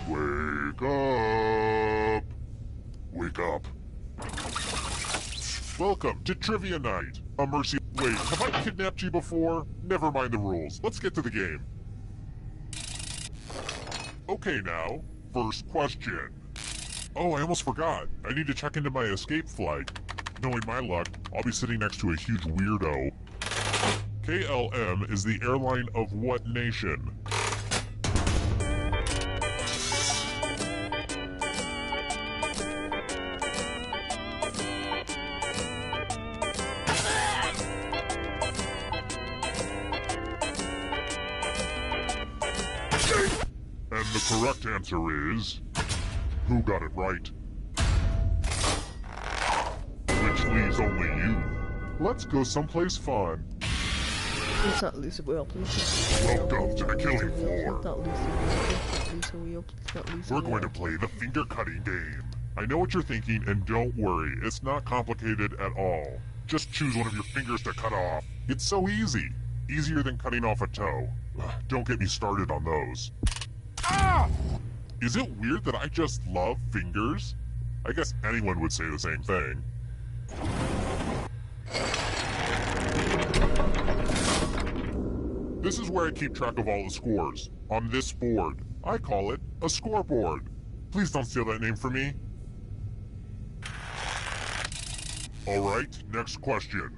Wake up! Wake up. Welcome to Trivia Night. A mercy. Wait, have I kidnapped you before? Never mind the rules. Let's get to the game. Okay now, first question. Oh, I almost forgot. I need to check into my escape flight. Knowing my luck, I'll be sitting next to a huge weirdo. KLM is the airline of what nation? And the correct answer is... Who got it right? Which leaves only you. Let's go someplace fun. Please not lose a wheel, please not lose a wheel. Welcome to the killing floor. Please not lose a wheel, please not lose a wheel, please not lose a We're wheel. going to play the finger-cutting game. I know what you're thinking, and don't worry, it's not complicated at all. Just choose one of your fingers to cut off. It's so easy. Easier than cutting off a toe. Don't get me started on those. Ah! Is it weird that I just love fingers? I guess anyone would say the same thing. This is where I keep track of all the scores. On this board. I call it a scoreboard. Please don't steal that name from me. Alright, next question.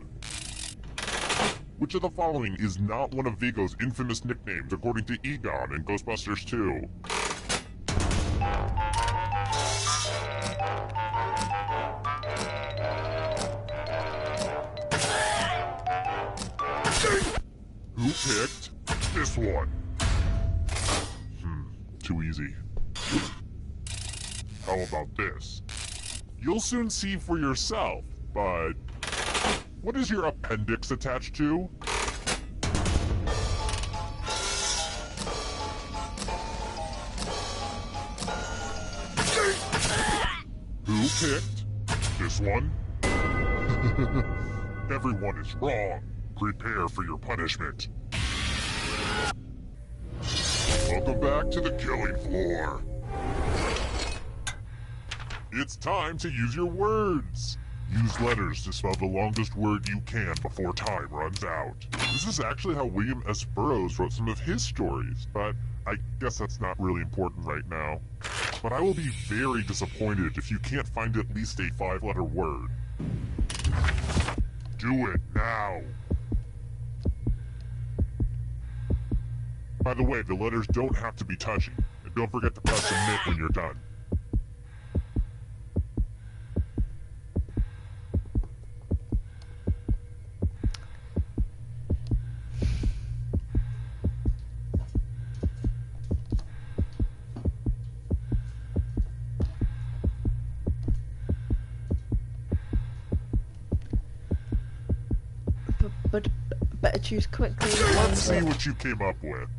Which of the following is not one of Vigo's infamous nicknames according to Egon in Ghostbusters 2? Who picked this one? Too easy. How about this? You'll soon see for yourself, but what is your appendix attached to? Who picked this one? Everyone is wrong. Prepare for your punishment. Welcome back to the killing floor. It's time to use your words. Use letters to spell the longest word you can before time runs out. This is actually how William S. Burroughs wrote some of his stories, but I guess that's not really important right now. But I will be very disappointed if you can't find at least a 5-letter word. Do it now. By the way, the letters don't have to be touching, and don't forget to press submit when you're done. But better choose quickly. Let's see what you came up with.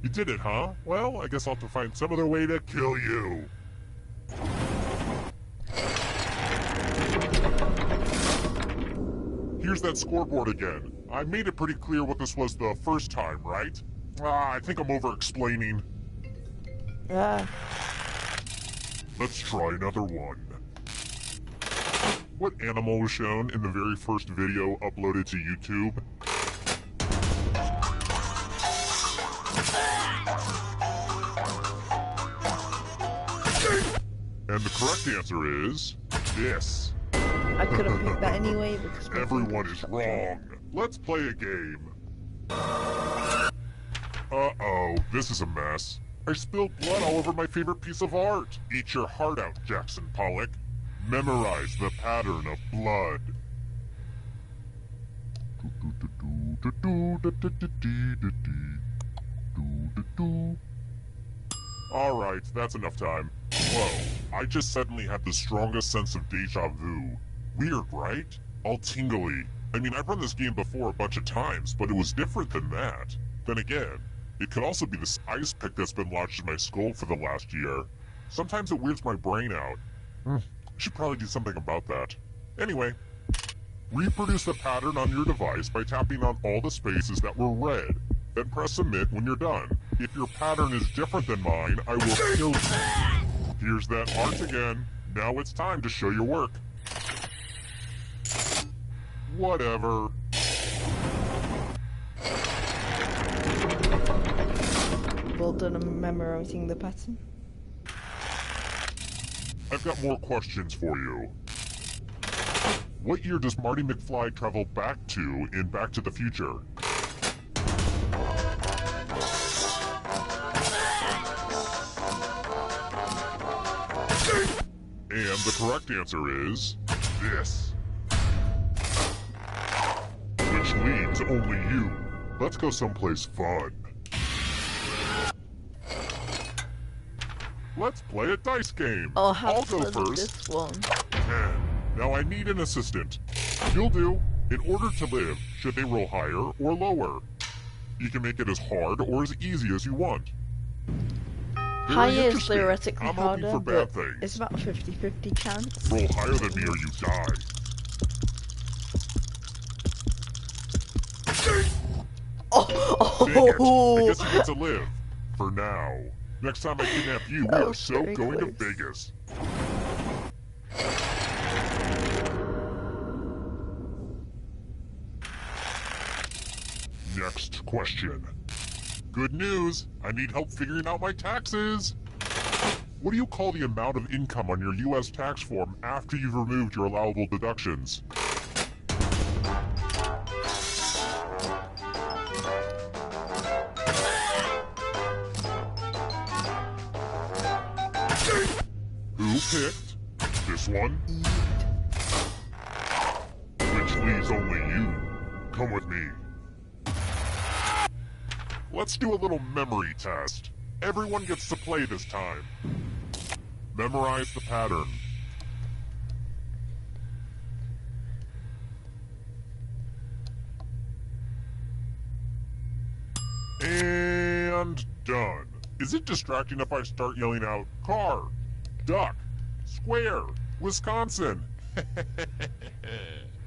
You did it, huh? Well, I guess I'll have to find some other way to kill you. Here's that scoreboard again. I made it pretty clear what this was the first time, right? I think I'm over-explaining. Let's try another one. What animal was shown in the very first video uploaded to YouTube? And the correct answer is this. I could have picked that anyway because everyone is wrong. Let's play a game. Uh-oh, this is a mess. I spilled blood all over my favorite piece of art. Eat your heart out, Jackson Pollock. Memorize the pattern of blood. Alright, that's enough time. Whoa, I just suddenly had the strongest sense of deja vu. Weird, right? All tingly. I mean, I've run this game before a bunch of times, but it was different than that. Then again, it could also be this ice pick that's been lodged in my skull for the last year. Sometimes it weirds my brain out. I should probably do something about that. Anyway, reproduce the pattern on your device by tapping on all the spaces that were red. Then press submit when you're done. If your pattern is different than mine, I will kill you. Here's that art again. Now it's time to show your work. Whatever. Well done on memorizing the pattern. I've got more questions for you. What year does Marty McFly travel back to in Back to the Future? And the correct answer is this. Which leaves only you. Let's go someplace fun. Let's play a dice game. I'll go first. This one. 10. Now I need an assistant. You'll do. In order to live, should they roll higher or lower? You can make it as hard or as easy as you want. Higher is theoretically I'm harder, hoping for but bad things. it's about a 50-50 chance. Roll higher than me or you die. Dang it. I guess you get to live. for now. Next time I kidnap you, we are so going to Vegas. Next question. Good news! I need help figuring out my taxes! What do you call the amount of income on your U.S. tax form after you've removed your allowable deductions? Who picked this one? Which leaves only you. Come with me. Let's do a little memory test. Everyone gets to play this time. Memorize the pattern. And done. Is it distracting if I start yelling out, car, duck, square, Wisconsin?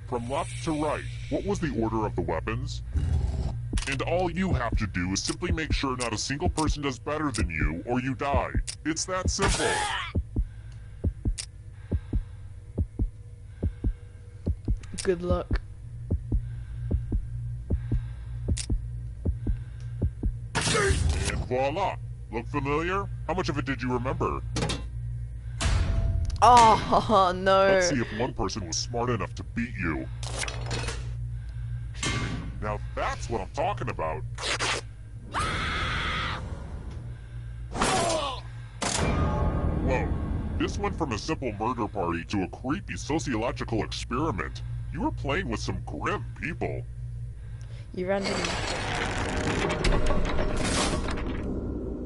From left to right, what was the order of the weapons? And all you have to do is simply make sure not a single person does better than you, or you die. It's that simple. Good luck. And voila! Look familiar? How much of it did you remember? Oh, no. Let's see if one person was smart enough to beat you. Now that's what I'm talking about. Whoa. This went from a simple murder party to a creepy sociological experiment. You were playing with some grim people. You randomly.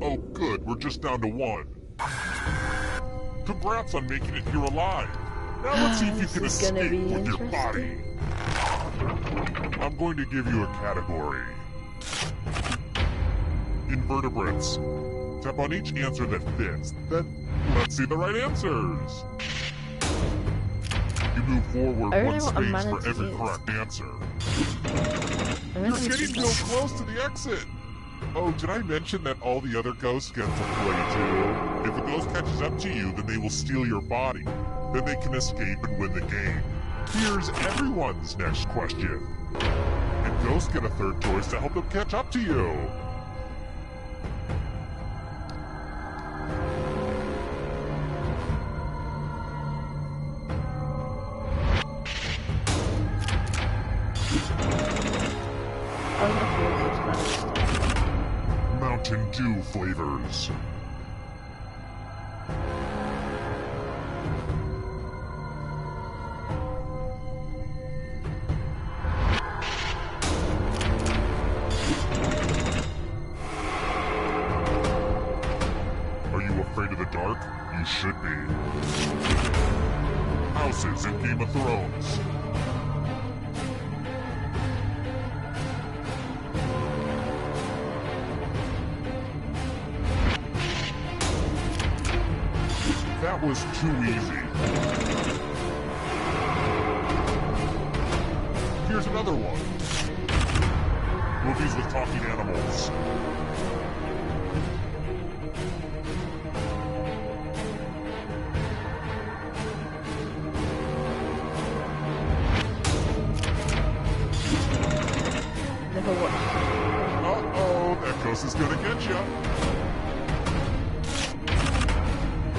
Oh good, we're just down to one. Congrats on making it here alive. Now let's see if you can escape with your body. I'm going to give you a category. Invertebrates. Tap on each answer that fits, then let's see the right answers. You move forward one space for every correct answer. You're getting real close to the exit. Oh, did I mention that all the other ghosts get to play too? If a ghost catches up to you, then they will steal your body. Then they can escape and win the game. Here's everyone's next question. And ghosts get a third choice to help them catch up to you. Mountain Dew flavors. Are you afraid of the dark? You should be. Houses in Game of Thrones. That was too easy. Here's another one. Movies with talking animals. Never watched. Uh-oh, that ghost is gonna get ya.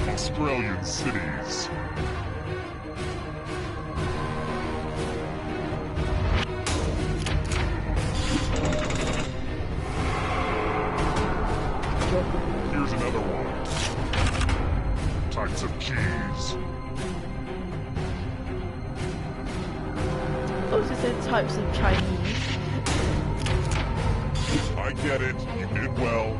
Australian cities. Here's another one. Types of cheese. Those are the types of Chinese. I get it. You did well.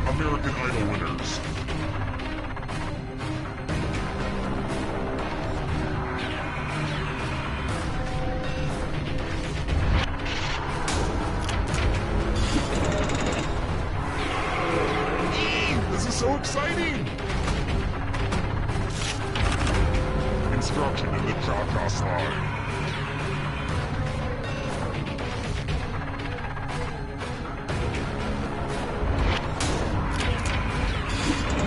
American Idol winners. This is so exciting! Instruction in the Jackbox slide.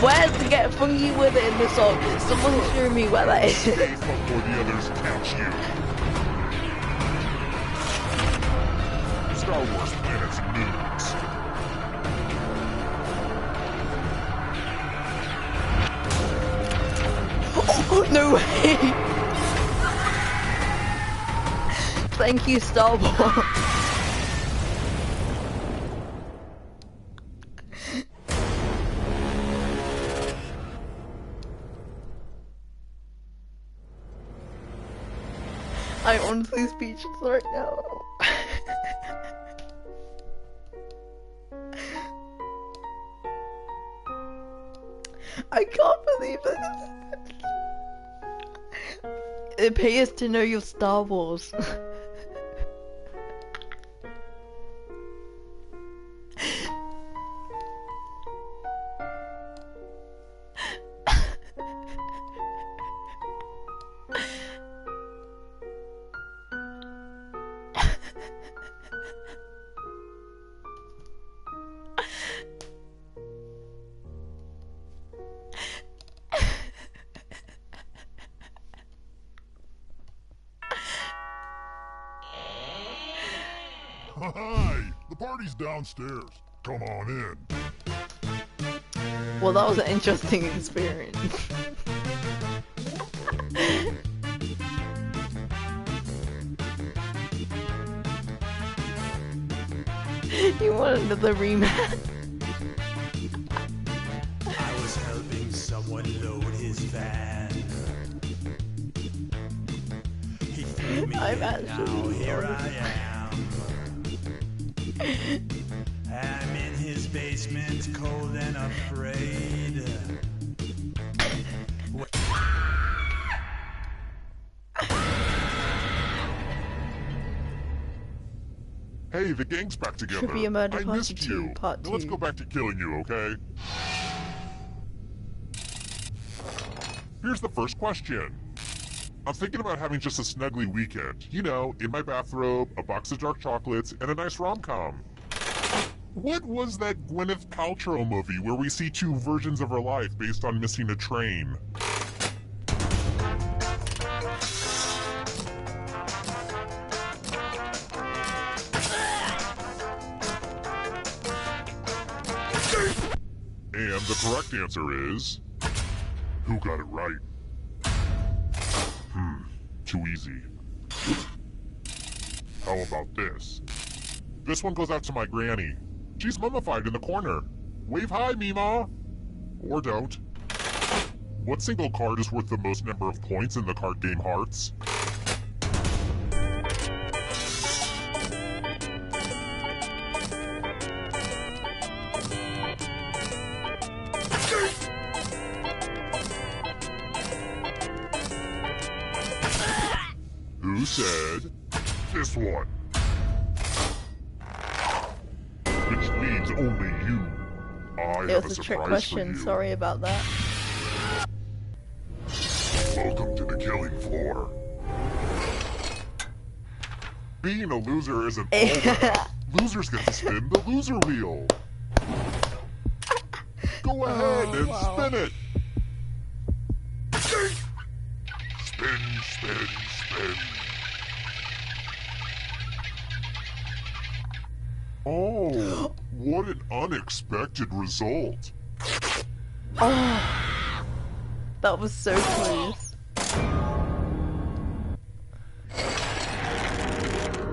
where to get funky with it in the song. Someone show me where that is. Safe before the others catch you. Star Wars planets and moons. Oh, no way! Thank you, Star Wars. I'm honestly speechless right now. I can't believe this. It pays to know your Star Wars. Hi! The party's downstairs. Come on in. Well, that was an interesting experience. You want another rematch? I was helping someone load his van. He threw me I'm in, actually now here I am. I'm in his basement, cold and afraid. Hey, the gang's back together. Trivia Murder I Party missed 2, you. Part Now let's 2. go back to killing you, okay? Here's the first question. I'm thinking about having just a snuggly weekend. You know, in my bathrobe, a box of dark chocolates, and a nice rom-com. What was that Gwyneth Paltrow movie where we see two versions of her life based on missing a train? And the correct answer is... Who got it right? Too easy. How about this? This one goes out to my granny. She's mummified in the corner. Wave hi, Mima! Or don't. What single card is worth the most number of points in the card game Hearts? Who said this one? Which means only you. I It have was a a trick surprise question, for you. sorry about that. Welcome to the killing floor. Being a loser isn't all that. Losers get to spin the loser wheel. Go ahead and spin it. Spin, spin, spin. Oh, what an unexpected result. Oh, that was so close.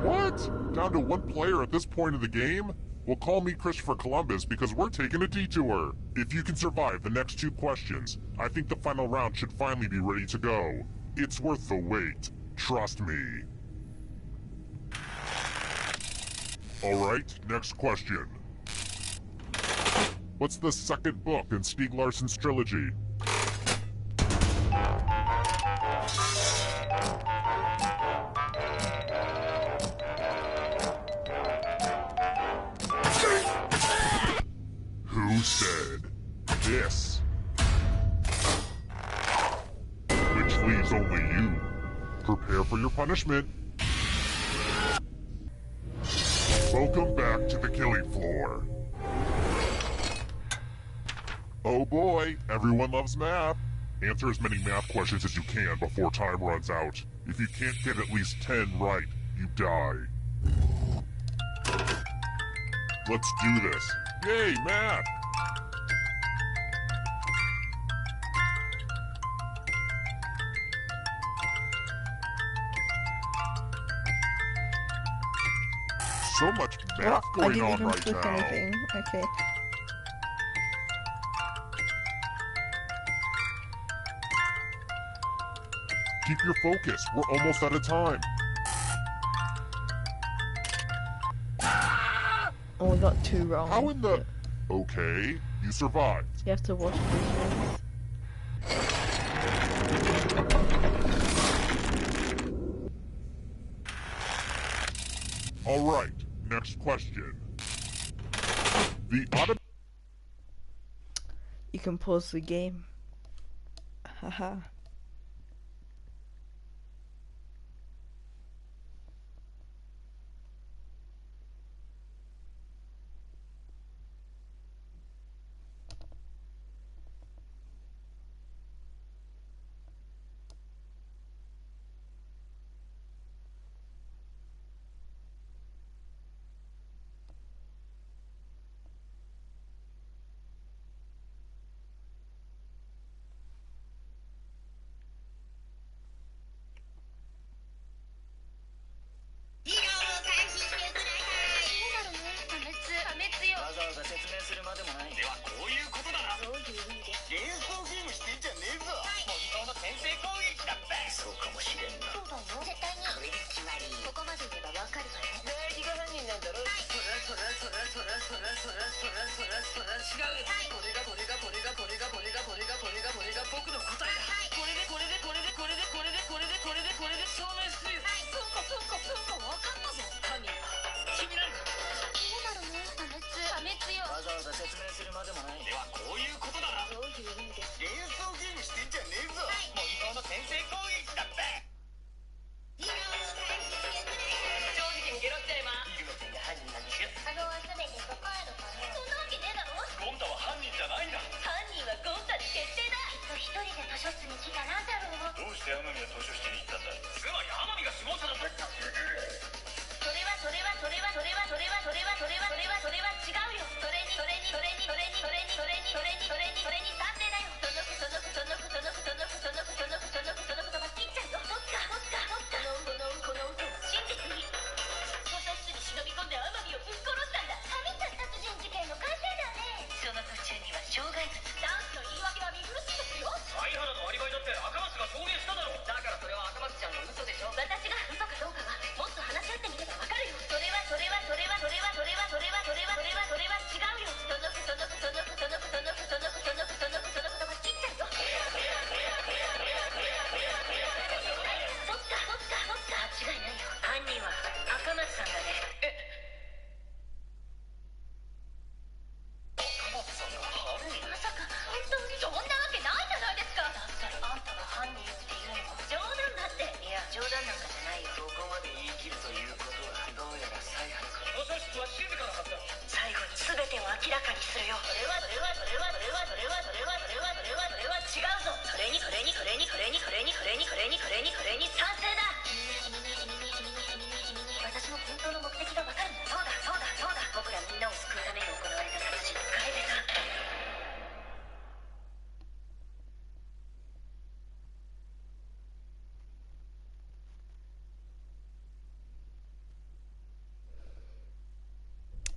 What? Down to one player at this point of the game? Well, call me Christopher Columbus because we're taking a detour. If you can survive the next two questions, I think the final round should finally be ready to go. It's worth the wait. Trust me. Alright, next question. What's the second book in Stieg Larsson's trilogy? Who said this? Which leaves only you. Prepare for your punishment. Welcome back to the killing floor. Oh boy, everyone loves math. Answer as many math questions as you can before time runs out. If you can't get at least 10 right, you die. Let's do this. Yay, math! So much math going on right now. Anything. Okay. Keep your focus. We're almost out of time. Oh, we got 2 wrong. How in the... Okay, you survived. You have to watch this. All right, next question. You can pause the game. Haha.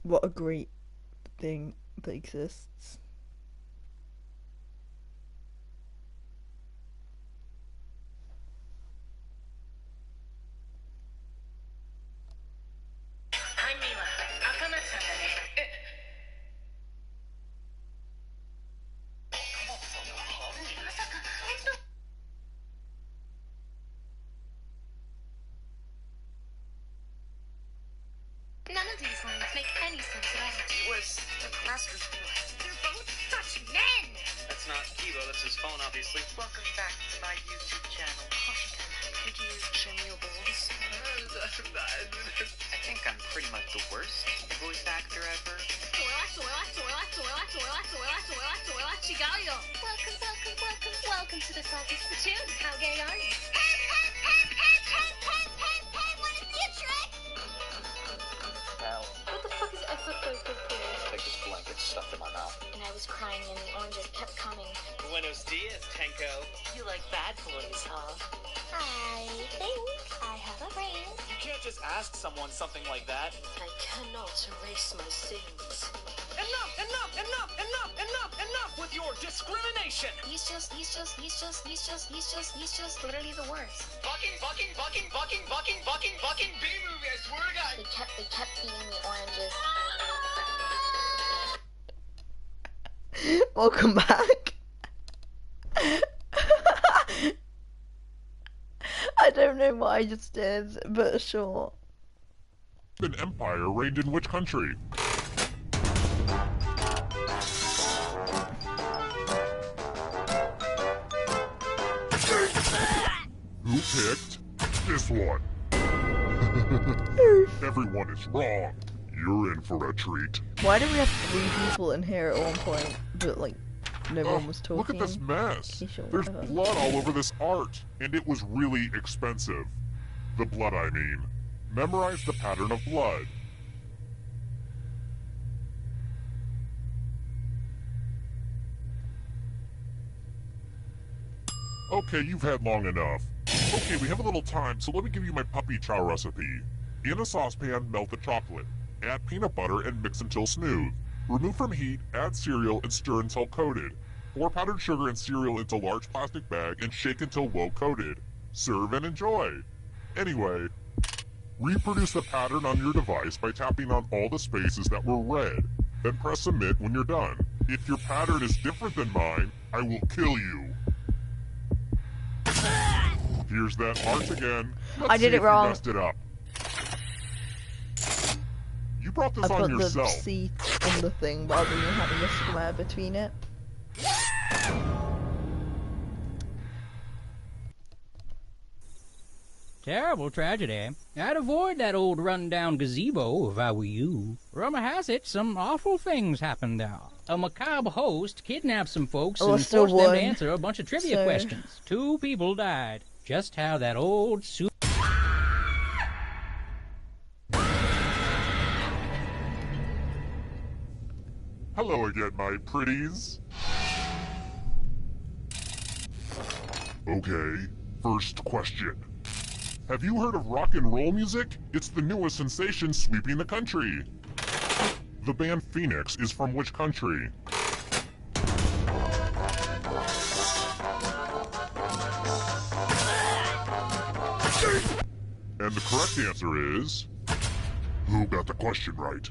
What a great thing that exists. None of these lines make any sense at all. Where's the master's voice? They're both such men! That's not Kibo, that's his phone, obviously. Welcome back to my YouTube channel. Could you show me your balls? I think I'm pretty much the worst voice actor ever. Chigayo. Welcome to the Salty Spittoons. How gay are you? What the fuck is exoplankton for? Take this blanket stuffed in my mouth. And I was crying and the oranges kept coming. Buenos dias, Tenko. You like bad boys, huh? I think I have a brain. You can't just ask someone something like that. I cannot erase my sins. Enough with your discrimination. He's just literally the worst. Bucking B-movie, I swear to God. They kept feeding me oranges. Welcome back. I don't know what I just did, but sure. An empire reigned in which country? Who picked this one? Everyone is wrong. You're in for a treat. Why do we have 3 people in here at one point, but like no one was talking? Look at this mess. Okay, sure, There's whatever. blood all over this art, and it was really expensive. The blood, I mean. Memorize the pattern of blood. Okay, you've had long enough. Okay, we have a little time, so let me give you my puppy chow recipe. In a saucepan, melt the chocolate. Add peanut butter and mix until smooth. Remove from heat, add cereal, and stir until coated. Pour powdered sugar and cereal into large plastic bag and shake until well coated. Serve and enjoy. Anyway, reproduce the pattern on your device by tapping on all the spaces that were red. Then press submit when you're done. If your pattern is different than mine, I will kill you. Here's that art again. I did it wrong. You messed it up. You brought this I on put the yourself. C on the thing rather than having a square between it. Terrible tragedy. I'd avoid that old run-down gazebo if I were you. Rumor has it some awful things happened there. A macabre host kidnapped some folks Oh, and still forced them to won. answer a bunch of trivia questions. 2 people died. Just how that old Hello again, my pretties. Okay, first question. Have you heard of rock and roll music? It's the newest sensation sweeping the country. The band Phoenix is from which country? And the correct answer is... Who got the question right?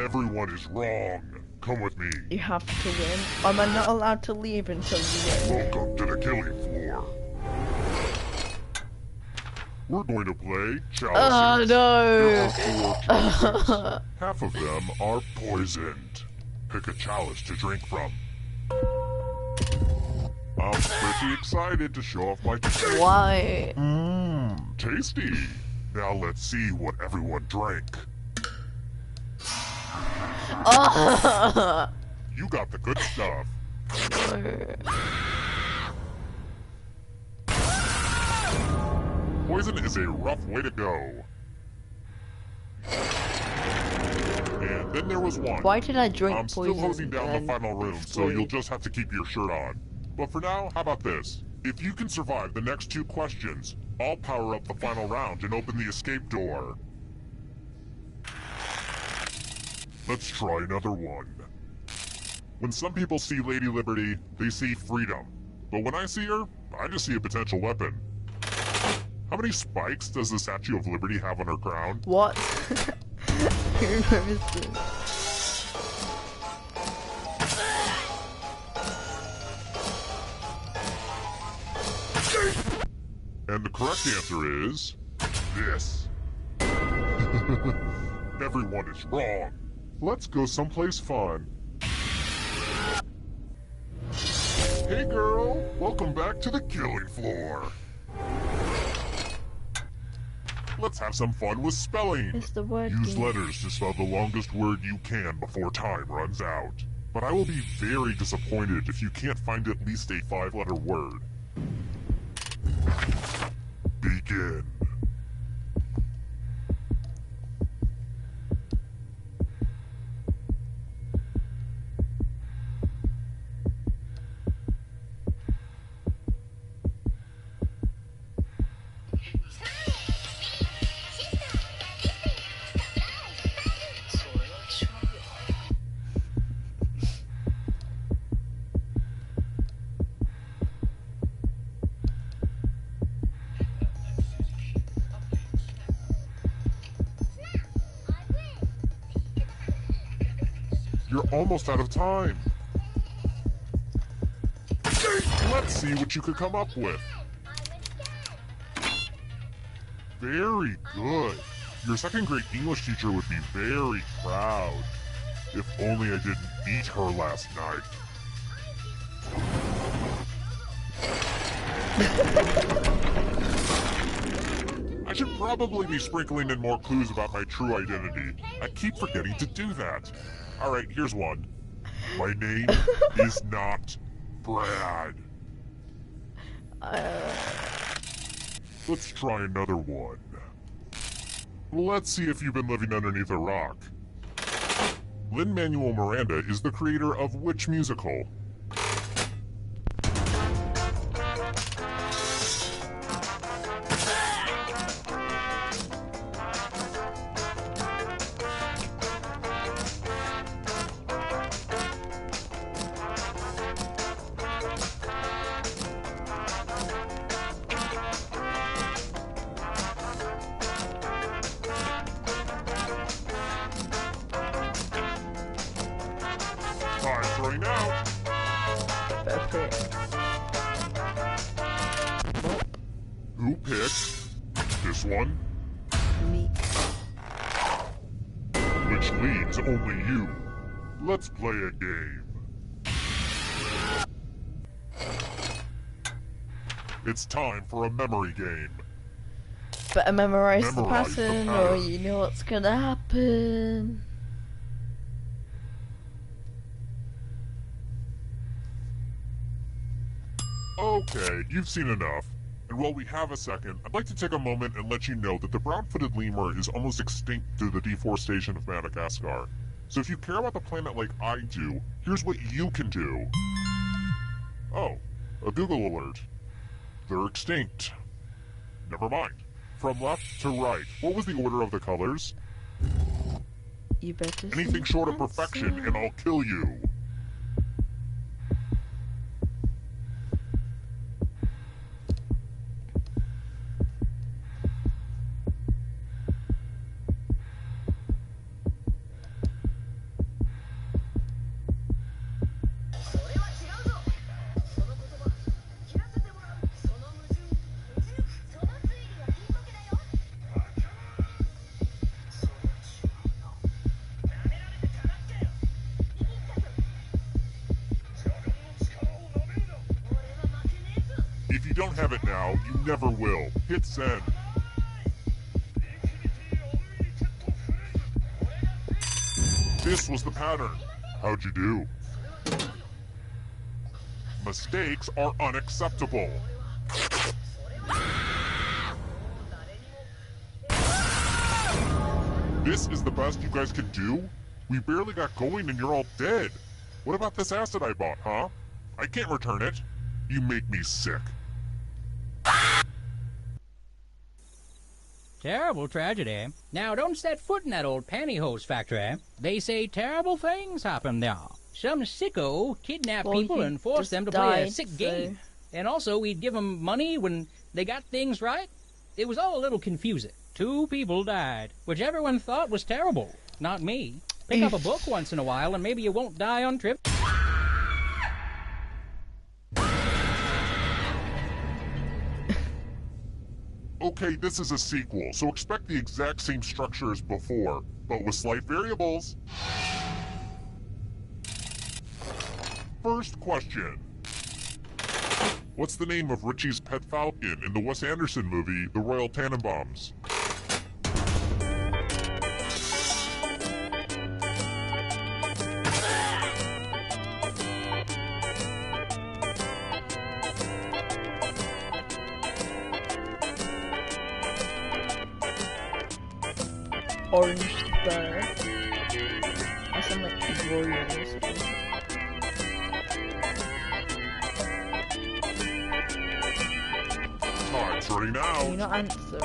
Everyone is wrong. Come with me. You have to win. Am I not allowed to leave until you win? Welcome to the killing floor. We're going to play chalices. Oh There no! are 4 chalices. Half of them are poisoned. Pick a chalice to drink from. I'm pretty excited to show off my tequila. Why? Tasty. Now let's see what everyone drank. You got the good stuff. Poison is a rough way to go. And then there was one. Why did I drink I'm poison? still hosing down the and final room, so explode? you'll just have to keep your shirt on. But for now, how about this? If you can survive the next 2 questions, I'll power up the final round and open the escape door. Let's try another one. When some people see Lady Liberty, they see freedom. But when I see her, I just see a potential weapon. How many spikes does the Statue of Liberty have on her crown? What? Who knows this? And the correct answer is... this. Everyone is wrong. Let's go someplace fun. Hey girl, welcome back to the killing floor. Let's have some fun with spelling. It's the word Use game. letters to spell the longest word you can before time runs out. But I will be very disappointed if you can't find at least a 5-letter word. Begin. You're almost out of time. Let's see what you could come up with. Very good. Your second grade English teacher would be very proud. If only I didn't beat her last night. I should probably be sprinkling in more clues about my true identity. I keep forgetting to do that. Alright, here's one. My name is not Brad. Let's try another one. Let's see if you've been living underneath a rock. Lin-Manuel Miranda is the creator of which musical? Time's running out. Perfect. Who picked this one? Me. Which leaves only you. Let's play a game. It's time for a memory game. Better memorize the Memorize the pattern, or pattern. you know what's gonna happen. Okay, you've seen enough. And while we have a second, I'd like to take a moment and let you know that the brown-footed lemur is almost extinct due to the deforestation of Madagascar. So if you care about the planet like I do, here's what you can do. Oh, a Google alert. They're extinct. Never mind. From left to right, what was the order of the colors? You better Anything see short of the perfection answer. and I'll kill you. If you don't have it now, you never will. Hit send. This was the pattern. How'd you do? Mistakes are unacceptable. This is the best you guys can do? We barely got going and you're all dead. What about this acid I bought, huh? I can't return it. You make me sick. Terrible tragedy. Now, don't set foot in that old pantyhose factory. They say terrible things happen there. Some sicko kidnapped Well, people he and forced just them to play a died, sick so- game. And also, we'd give them money when they got things right. It was all a little confusing. 2 people died, which everyone thought was terrible. Not me. Pick up a book once in a while, and maybe you won't die on trip. Okay, this is a sequel, so expect the exact same structure as before, but with slight variables. First question. What's the name of Richie's pet falcon in the Wes Anderson movie, The Royal Tannenbaums? orange bird. Or some like royal or something. Time's running out. Can you not answer?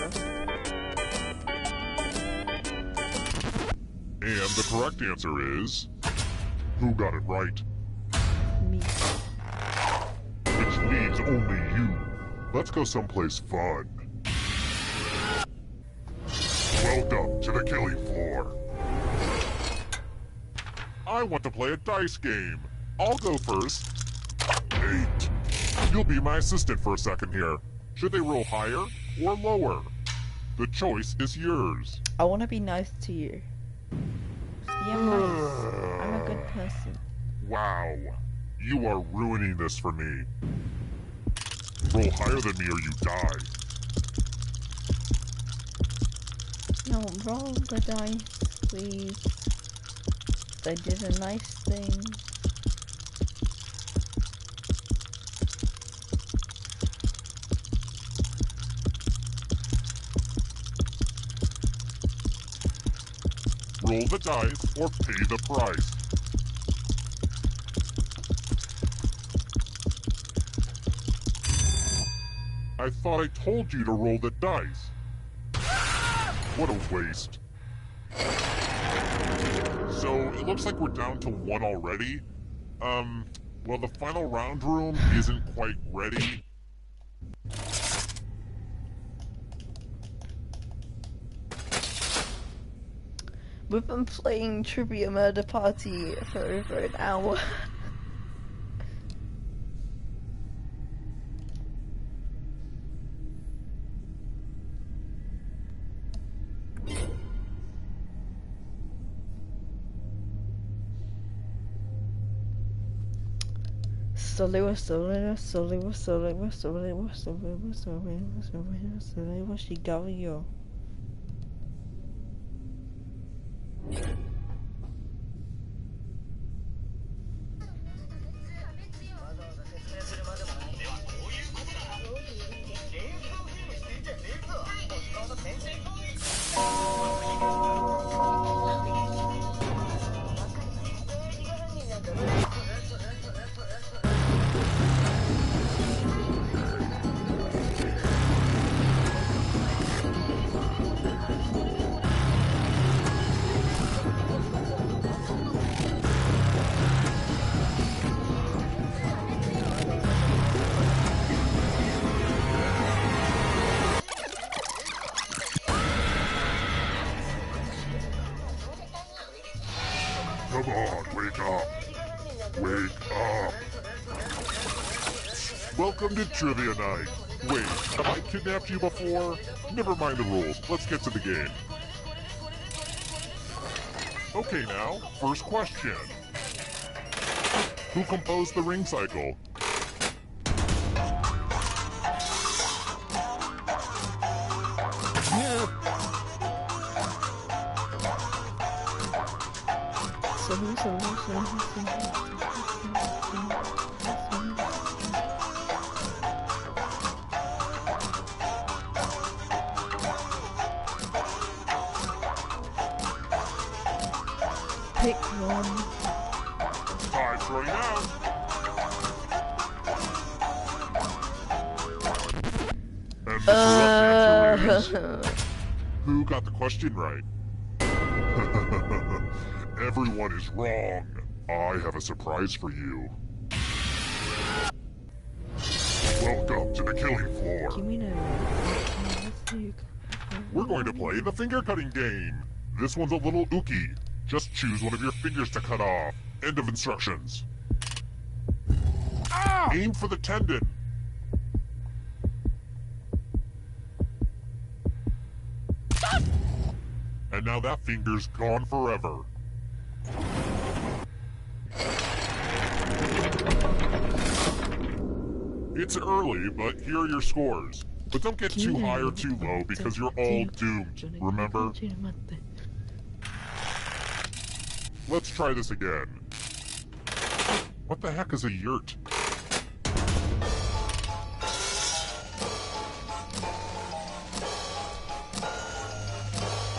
And the correct answer is... Who got it right? Me. Which leaves only you. Let's go someplace fun. Welcome to the killing floor. I want to play a dice game. I'll go first. 8. You'll be my assistant for a second here. Should they roll higher or lower? The choice is yours. I want to be nice to you. Yeah, nice. I'm a good person. Wow. You are ruining this for me. Roll higher than me or you die. No, roll the dice, please. I did a nice thing. Roll the dice or pay the price. I thought I told you to roll the dice. What a waste. So, it looks like we're down to 1 already. Well, the final round room isn't quite ready. We've been playing Trivia Murder Party for over an hour. Shigario. Come on, wake up. Wake up. Welcome to Trivia Night. Wait, have I kidnapped you before? Never mind the rules. Let's get to the game. Okay now, first question. Who composed the ring cycle? Pick one. Time's running out. And the correct answer is... Who got the question right? Everyone is wrong. I have a surprise for you. Welcome to the killing floor. We're going to play the finger cutting game. This one's a little ooky. Just choose one of your fingers to cut off. End of instructions. Ah! Aim for the tendon. And now that finger's gone forever. It's early, but here are your scores. But don't get too high or too low because you're all doomed, remember? Let's try this again. What the heck is a yurt?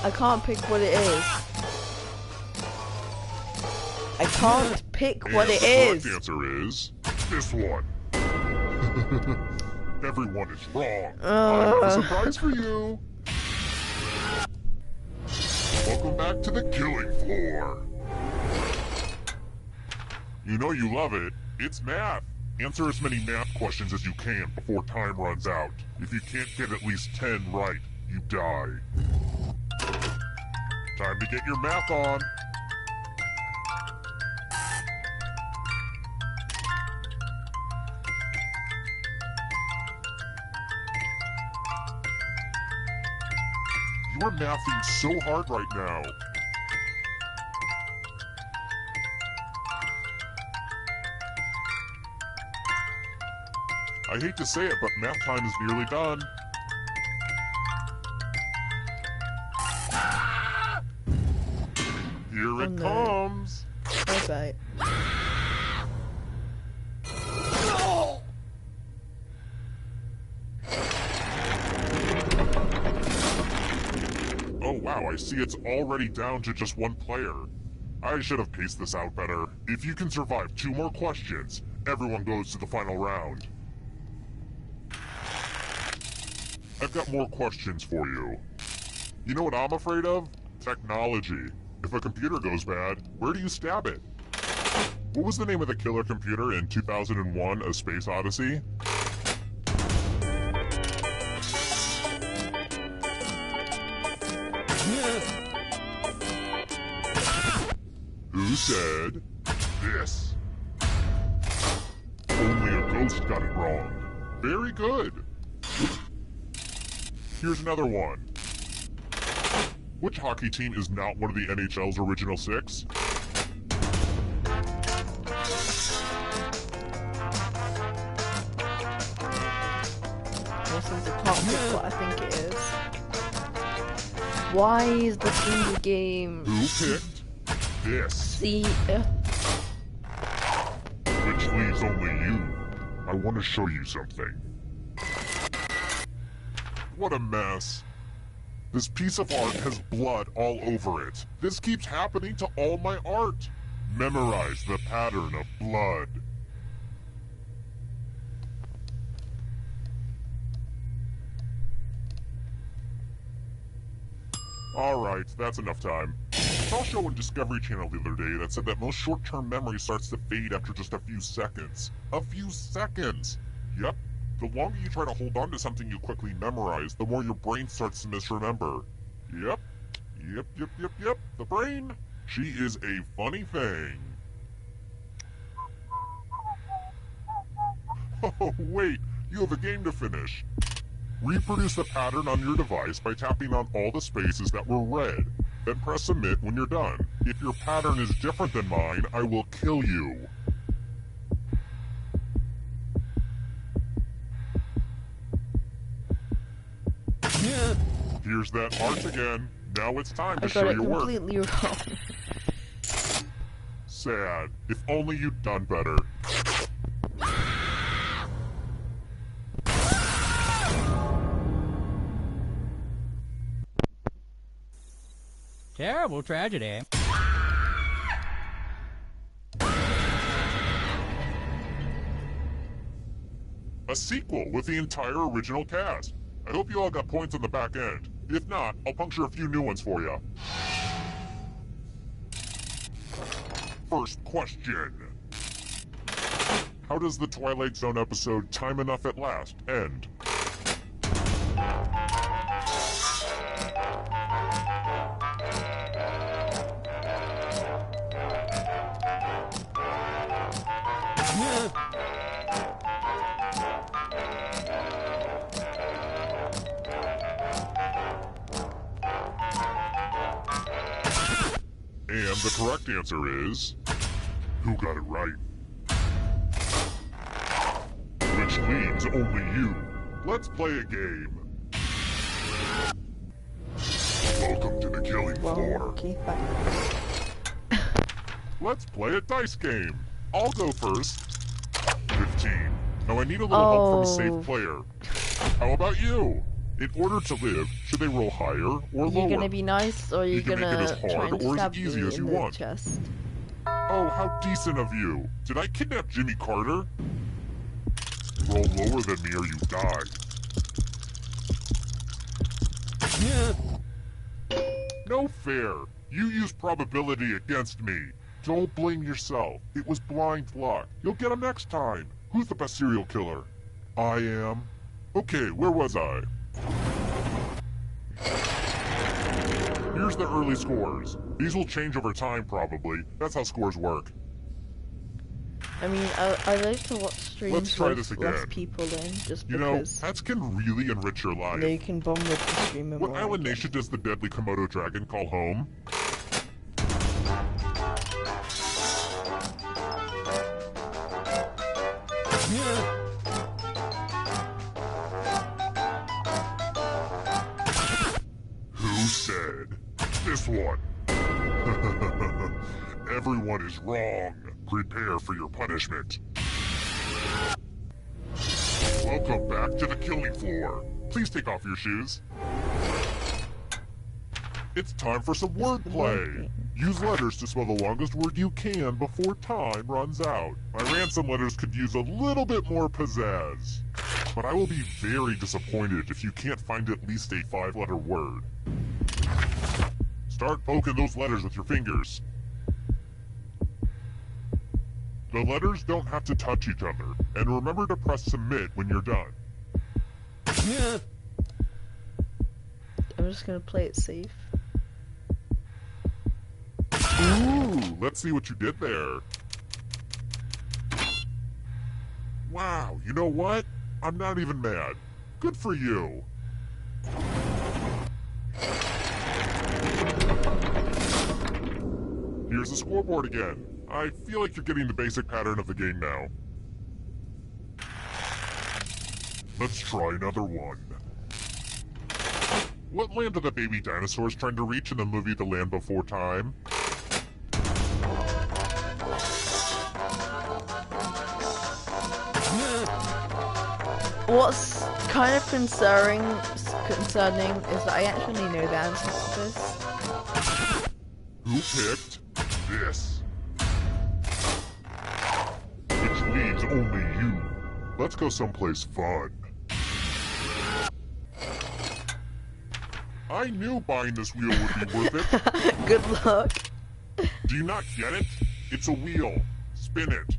I can't pick what it is. I can't pick what it is. The correct answer is this one. Everyone is wrong. I have a surprise for you. Welcome back to the killing floor. You know you love it. It's math. Answer as many math questions as you can before time runs out. If you can't get at least 10 right, you die. Time to get your math on. You are mathing so hard right now. I hate to say it, but math time is nearly done. Here it comes. Okay. Oh wow, I see it's already down to just one player. I should have paced this out better. If you can survive 2 more questions, everyone goes to the final round. I've got more questions for you. You know what I'm afraid of? Technology. If a computer goes bad, where do you stab it? What was the name of the killer computer in 2001: A Space Odyssey? Who said this? Only a ghost got it wrong. Very good. Here's another one. Which hockey team is not one of the NHL's original 6? This is a can't pick what I think it is. Why is this in the game? Who picked this? See, Which leaves only you. I want to show you something. What a mess. This piece of art has blood all over it. This keeps happening to all my art. Memorize the pattern of blood. Alright, that's enough time. I saw a show on Discovery Channel the other day that said that most short-term memory starts to fade after just a few seconds. A few seconds! Yep. The longer you try to hold on to something you quickly memorize, the more your brain starts to misremember. Yep. The brain. She is a funny thing. Oh, wait. You have a game to finish. Reproduce the pattern on your device by tapping on all the spaces that were red. Then press submit when you're done. If your pattern is different than mine, I will kill you. Here's that heart again. Now it's time to show your work. I got it completely wrong. Sad. If only you'd done better. Terrible tragedy. A sequel with the entire original cast. I hope you all got points on the back end. If not, I'll puncture a few new ones for you. First question. How does the Twilight Zone episode Time Enough at Last end? And the correct answer is... Who got it right? Which leaves only you. Let's play a game. Welcome to the killing floor. Okay, Let's play a dice game. I'll go first. 15. Now I need a little help from a safe player. How about you? In order to live, should they roll higher or lower? You're gonna be nice, or you're You can make it gonna as try hard and or as stab easy me as in you the want. chest. Oh, how decent of you! Did I kidnap Jimmy Carter? Roll lower than me or you die. No fair! You used probability against me. Don't blame yourself. It was blind luck. You'll get him next time. Who's the best serial killer? I am. Okay, where was I? Here's the early scores. These will change over time, probably. That's how scores work. I mean, I like to watch streams Let's try with this less again. people in, just You know, because hats can really enrich your life. they can bond with the streamer What more. island nation does the deadly Komodo dragon call home? Who said? This one. Everyone is wrong. Prepare for your punishment. Welcome back to the killing floor. Please take off your shoes. It's time for some wordplay. Use letters to spell the longest word you can before time runs out. My ransom letters could use a little bit more pizzazz. But I will be very disappointed if you can't find at least a 5-letter word. Start poking those letters with your fingers. The letters don't have to touch each other, and remember to press submit when you're done. I'm just gonna play it safe. Ooh, let's see what you did there. Wow, you know what? I'm not even mad. Good for you. Here's the scoreboard again. I feel like you're getting the basic pattern of the game now. Let's try another one. What land are the baby dinosaurs trying to reach in the movie The Land Before Time? What's kind of concerning is that I actually know the answer to this. Who picked this? Which leaves only you. Let's go someplace fun. I knew buying this wheel would be worth it. Good luck. Do you not get it? It's a wheel. Spin it.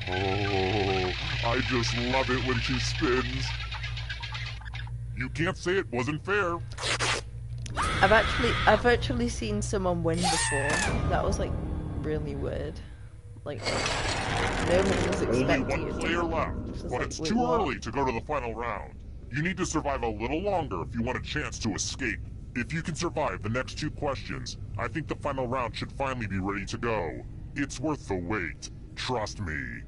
Oh, I just love it when she spins. You can't say it wasn't fair. I've actually seen someone win before. That was like really weird. Like no one was Only expecting one it. player left, Just but like, it's wait, too what? early to go to the final round. You need to survive a little longer if you want a chance to escape. If you can survive the next 2 questions, I think the final round should finally be ready to go. It's worth the wait. Trust me.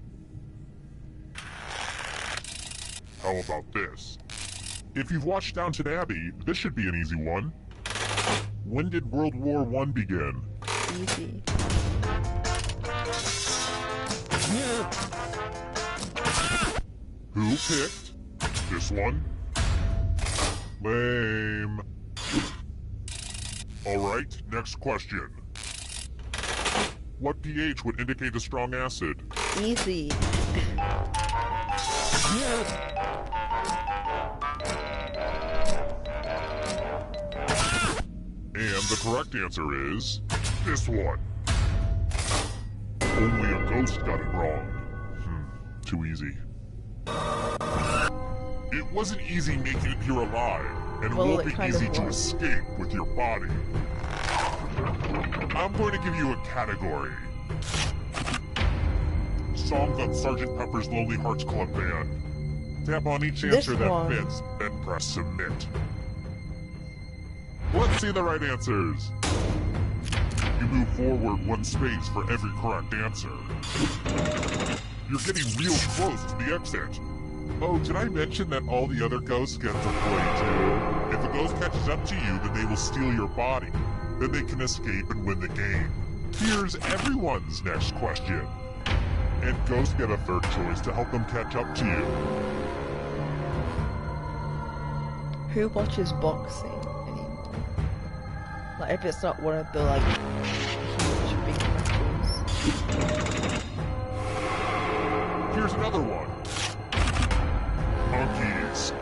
How about this? If you've watched Downton Abbey, this should be an easy one. When did World War I begin? Easy. Who picked this one? Lame. Alright, next question. What pH would indicate a strong acid? Easy. And the correct answer is this one. Only a ghost got it wrong. Too easy. It wasn't easy making it here alive, and it Well, won't it be kind easy of to was. escape with your body. I'm going to give you a category. Songs on Sgt. Pepper's Lonely Hearts Club Band. Tap on each This answer that one. fits, then press submit. Let's see the right answers. You move forward 1 space for every correct answer. You're getting real close to the exit. Oh, did I mention that all the other ghosts get to play too? If a ghost catches up to you, then they will steal your body. then they can escape and win the game. Here's everyone's next question. And ghosts get a third choice to help them catch up to you. Who watches boxing anymore? Like, if it's not one of the, like, huge big matches. Here's another one. Monkeys.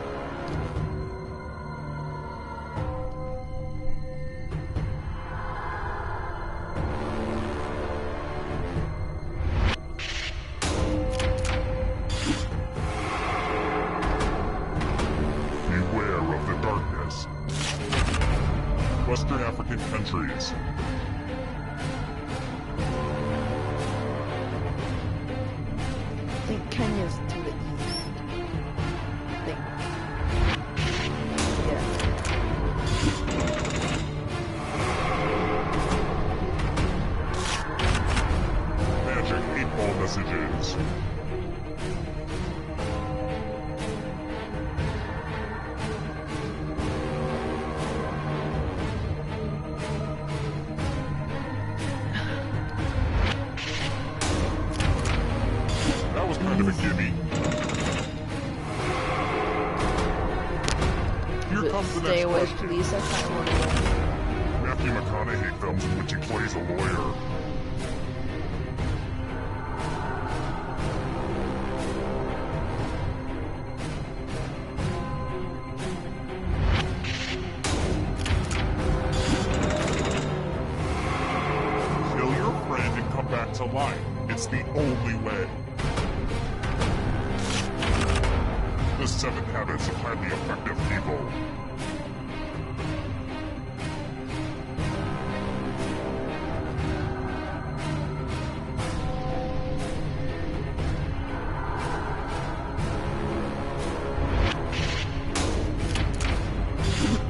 Beware of the darkness. Western African countries. I think Kenya's to the east. I think. Yeah. Magic 8-ball messages. That was kind of a gimme. Here But comes the stay next away, question. please. I can't run away. Matthew McConaughey films in which he plays a lawyer. Kill your friend and come back to life. It's the only way. The 7 Habits of Highly Effective People.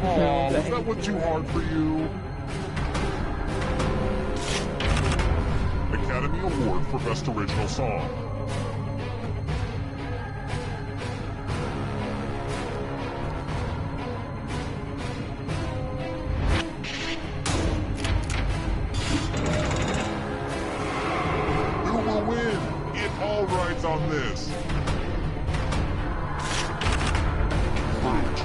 Oh, was that one too hard for you? Academy Award for Best Original Song. Who will win? It all rides on this. Fruit.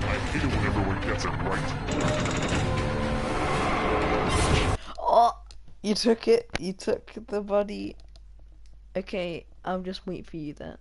I hate it when everyone gets it right. Oh, you took it. You took the body. Okay, I'll just wait for you then.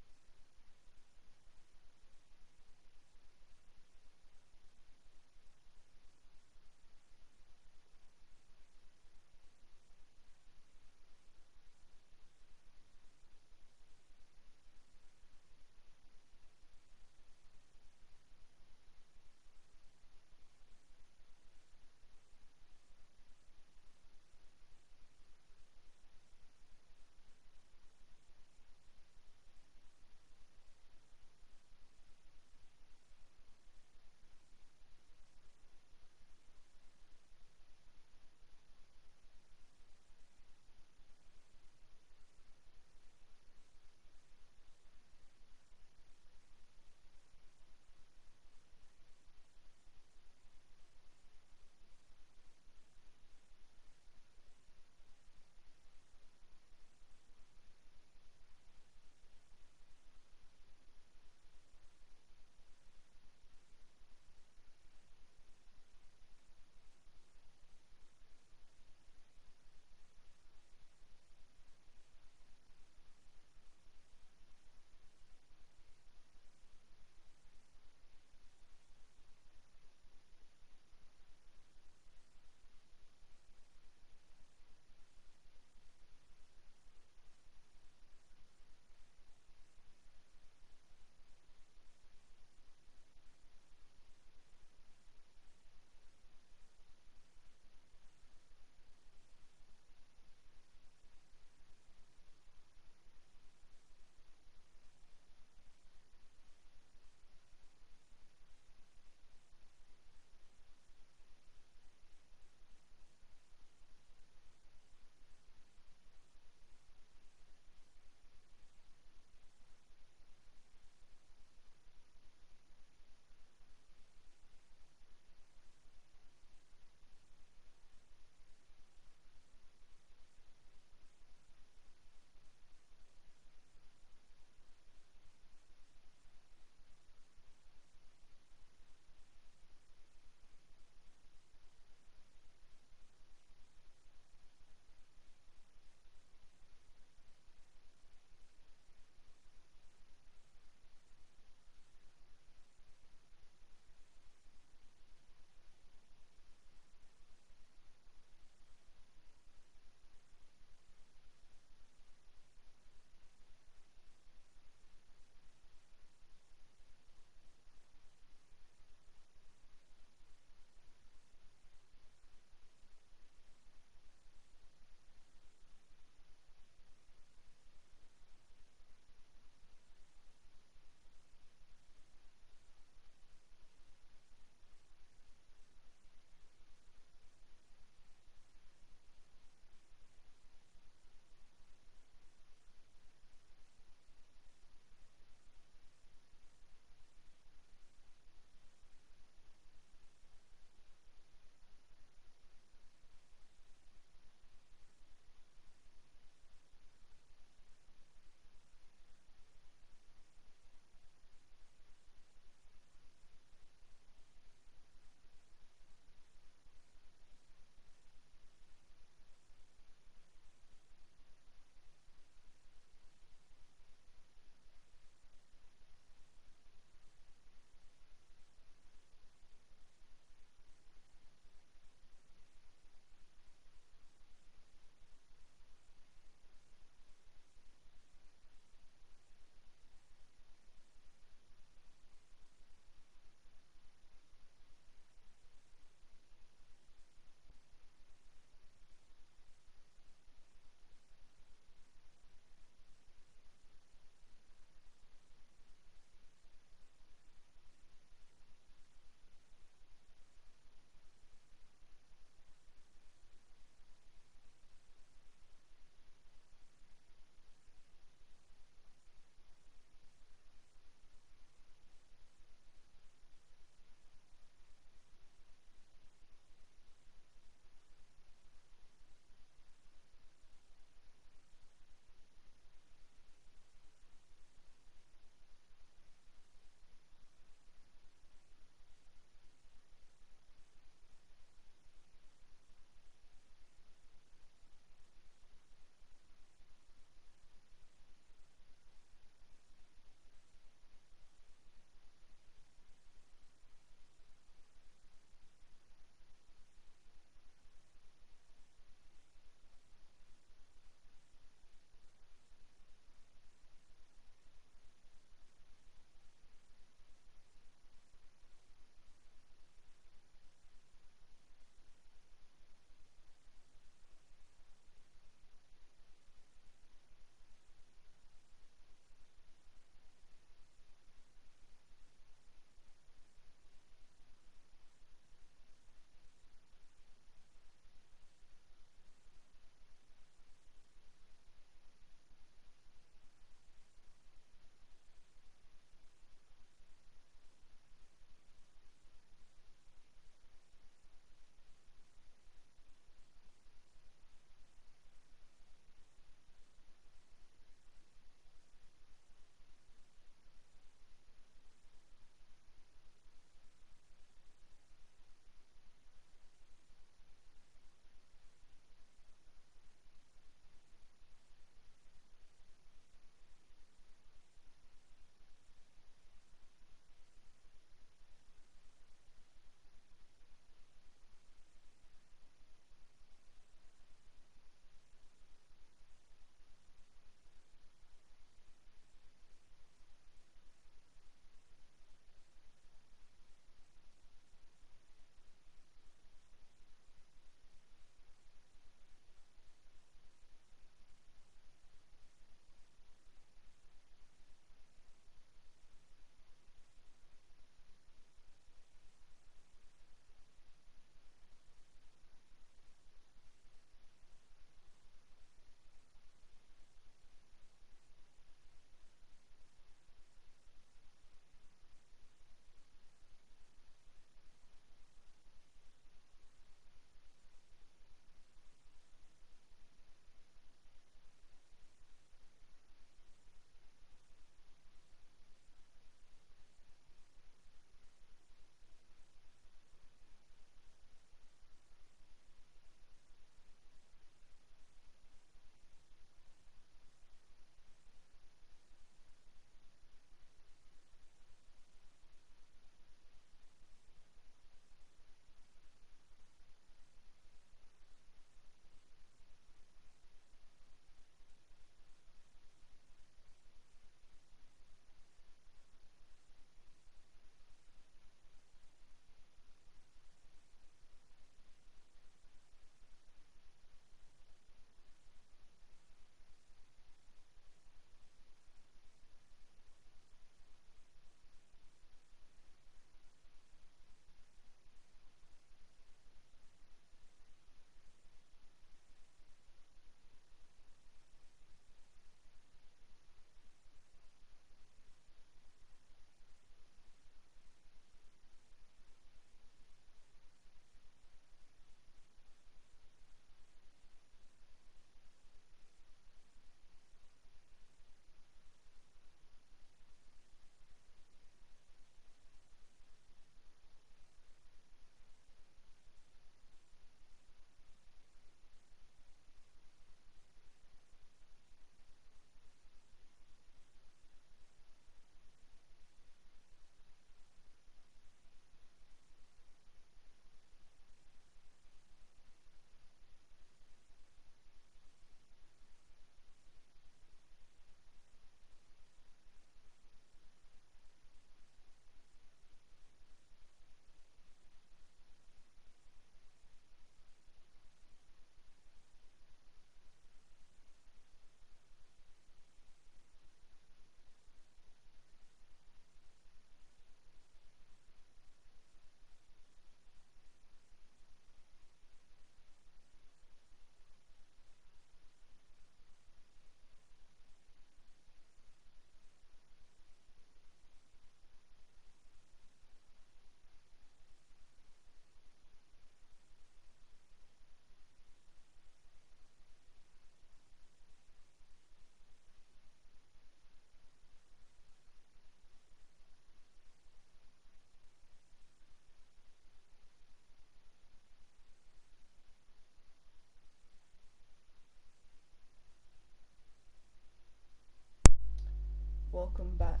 welcome back.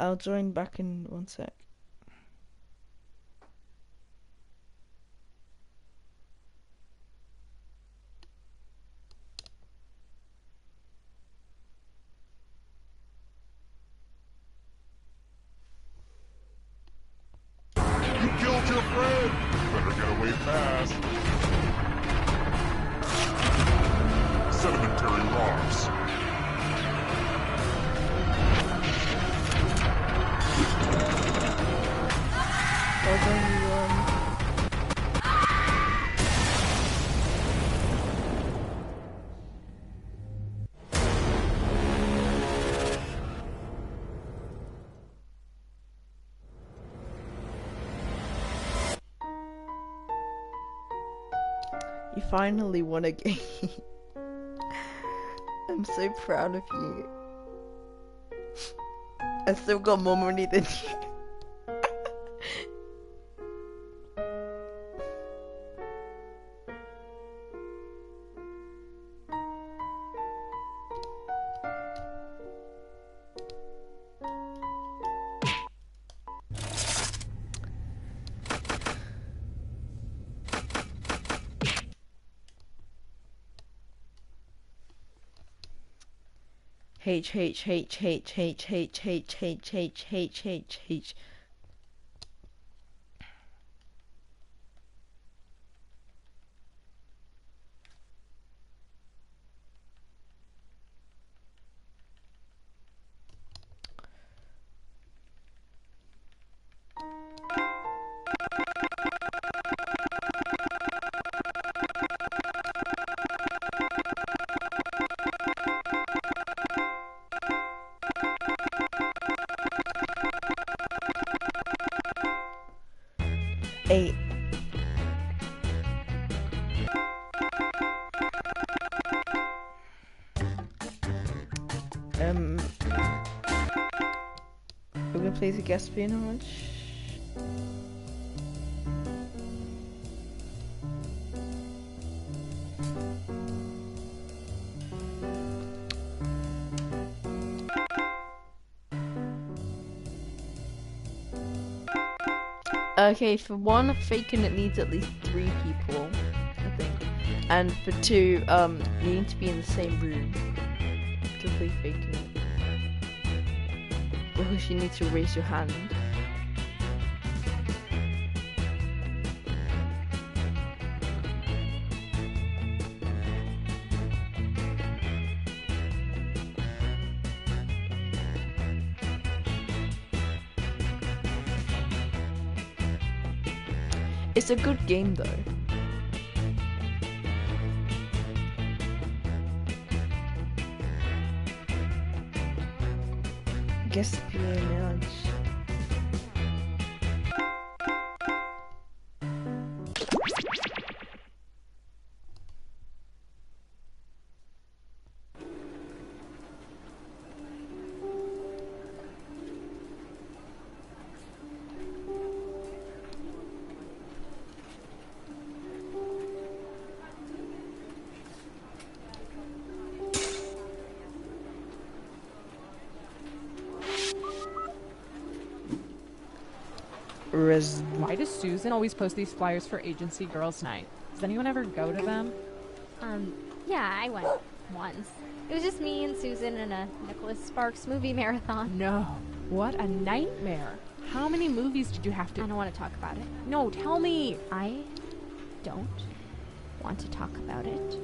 I'll join back in 1 sec. You killed your friend! Better get away fast. Sedimentary rocks. Well done, you You finally won a game. I'm so proud of you. I still got more money than you. H H H H H H H H H H H H. Eight. We're gonna play the guest espionage. Okay, for one, faking it needs at least 3 people, I think. And for 2, you need to be in the same room to play faking it. Because you need to raise your hand. It's a good game though. Guess espionage. Why does Susan always post these flyers for Agency Girls Night? Does anyone ever go to them? Yeah, I went once. It was just me and Susan and a Nicholas Sparks movie marathon. No. What a nightmare. How many movies did you have to... I don't want to talk about it. No, tell me. I don't want to talk about it.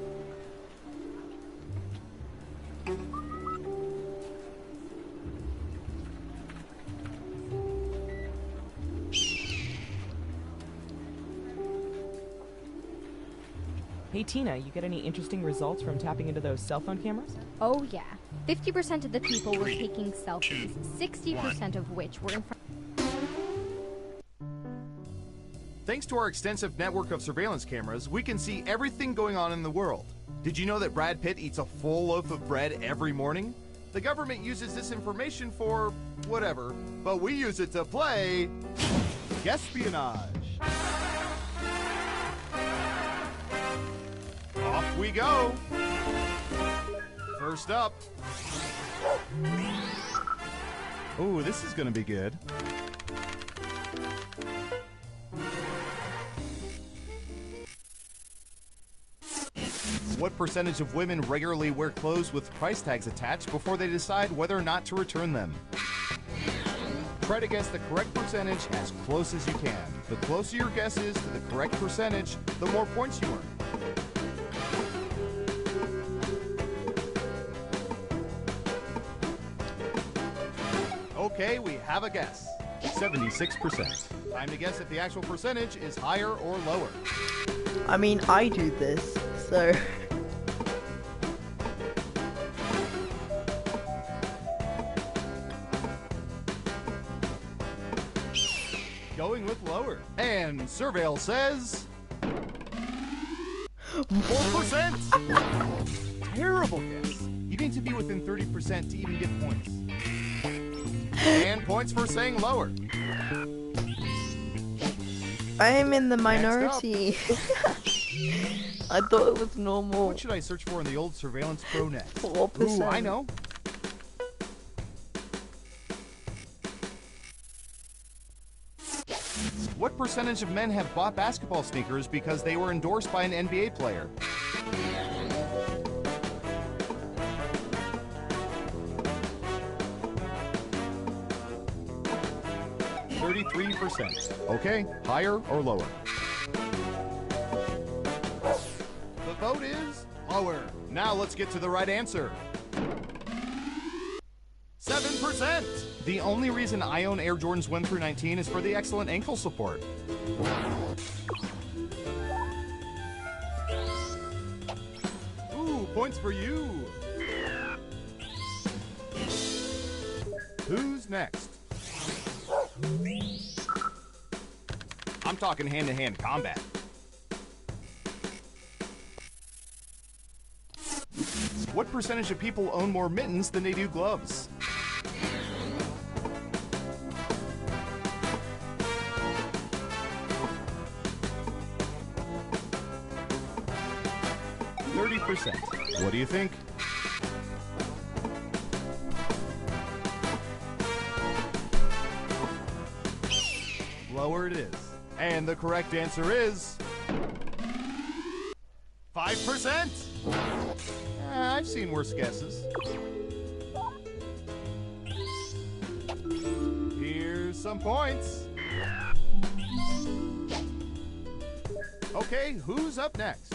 Hey Tina, you get any interesting results from tapping into those cell phone cameras? Oh yeah. 50% of the people were taking selfies, 60% of which were in front. Thanks to our extensive network of surveillance cameras, we can see everything going on in the world. Did you know that Brad Pitt eats a full loaf of bread every morning? The government uses this information for whatever, but we use it to play Guespionage. Off we go. First up. Ooh, this is gonna be good. What percentage of women regularly wear clothes with price tags attached before they decide whether or not to return them? Try to guess the correct percentage as close as you can. The closer your guess is to the correct percentage, the more points you earn. Okay, we have a guess. 76%. Time to guess if the actual percentage is higher or lower. I mean, I do this, so... Going with lower. And Surveil says... 4%! Terrible guess. You need to be within 30% to even get points. And points for saying lower. I am in the minority. I thought it was normal. What should I search for in the old Surveillance Pro next? 4%. Ooh, I know. What percentage of men have bought basketball sneakers because they were endorsed by an NBA player? %. Okay, higher or lower? The vote is lower. Now let's get to the right answer. 7%. The only reason I own Air Jordans 1 through 19 is for the excellent ankle support. Ooh, points for you. Who's next? I'm talking hand-to-hand combat. What percentage of people own more mittens than they do gloves? %. What do you think? Lower it is. And the correct answer is 5%. I've seen worse guesses. Here's some points. Okay, who's up next?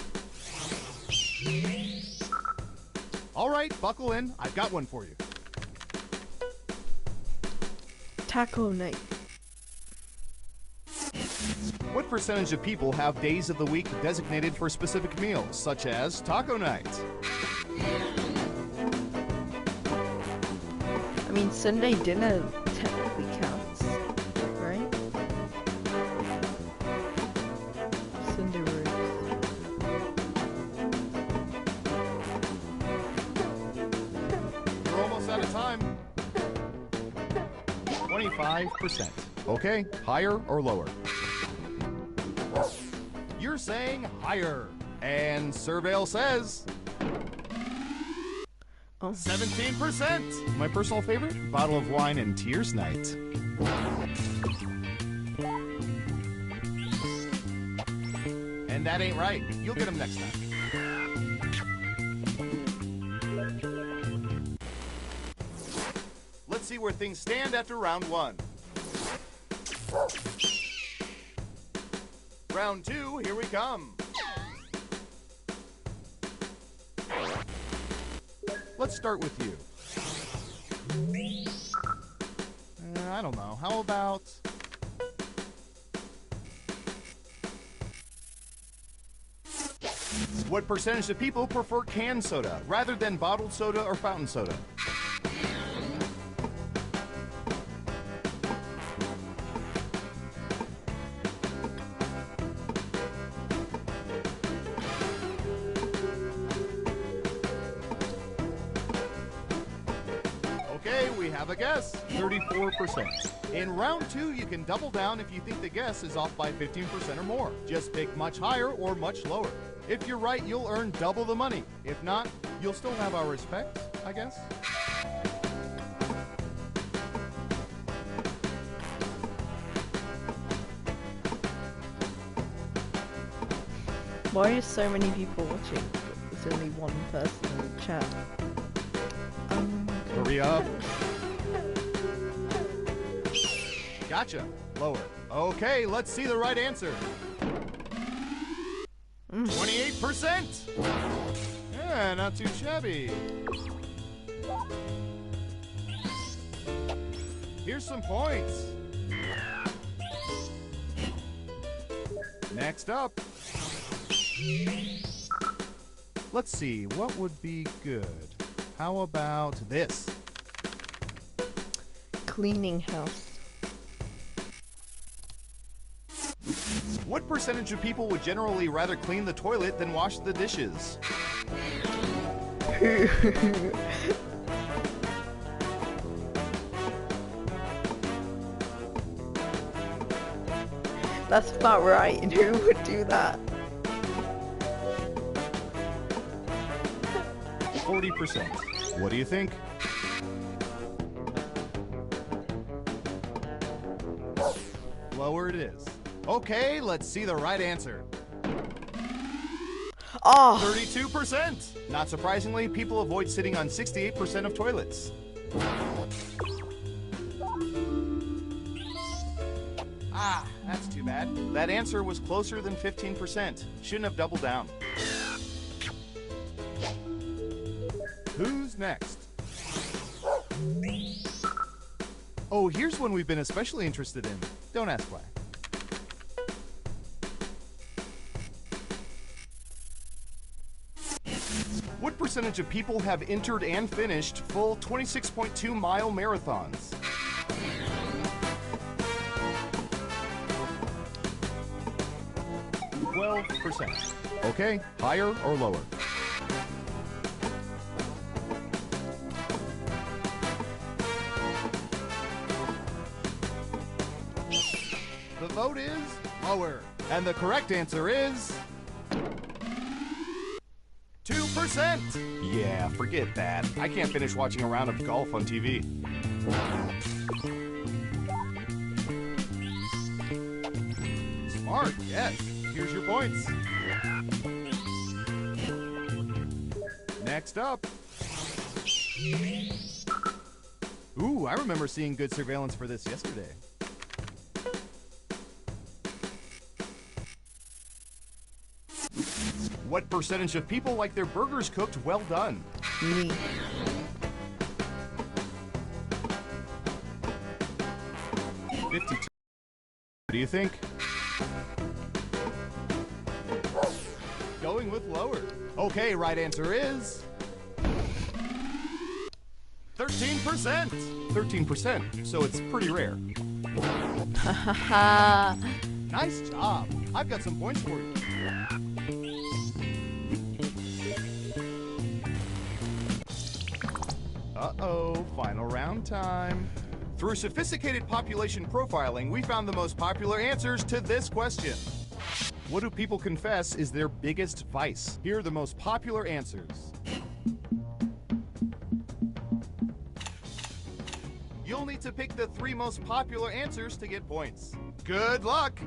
All right, buckle in. I've got one for you. Taco night. What percentage of people have days of the week designated for specific meals, such as taco night? I mean, Sunday dinner technically counts, right? Sunday roast. We're almost out of time. 25%. Okay, higher or lower? You're saying higher. And Surveil says... 17%. My personal favorite, bottle of wine and tears night. And that ain't right. You'll get them next time. Let's see where things stand after round one. Round two, here we come. Let's start with you. I don't know. How about... What percentage of people prefer canned soda rather than bottled soda or fountain soda? have a guess. 34%. In round 2, you can double down if you think the guess is off by 15% or more. Just pick much higher or much lower. If you're right, you'll earn double the money. If not, you'll still have our respect, I guess. Why are so many people watching? There's only one person in the chat. Hurry up. Gotcha. Lower. Okay, let's see the right answer. 28%. Yeah, not too shabby. Here's some points. Next up. Let's see, what would be good? How about this? Cleaning house. What percentage of people would generally rather clean the toilet than wash the dishes? That's about right. And who would do that? 40%. What do you think? Lower it is. Okay, let's see the right answer. Oh! 32%! Not surprisingly, people avoid sitting on 68% of toilets. Ah, that's too bad. That answer was closer than 15%. Shouldn't have doubled down. Who's next? Oh, here's one we've been especially interested in. Don't ask why. What percentage of people have entered and finished full 26.2-mile marathons? %. Okay, higher or lower? The vote is lower. And the correct answer is 2%. Yeah, forget that. I can't finish watching a round of golf on TV. Smart, yes. Here's your points. Next up. Ooh, I remember seeing good surveillance for this yesterday. What percentage of people like their burgers cooked well done? Me. What do you think? Going with lower. Okay, right answer is 13%. 13%, so it's pretty rare. Nice job. I've got some points for you. Uh-oh, final round time. Through sophisticated population profiling, we found the most popular answers to this question. What do people confess is their biggest vice? Here are the most popular answers. You'll need to pick the 3 most popular answers to get points. Good luck!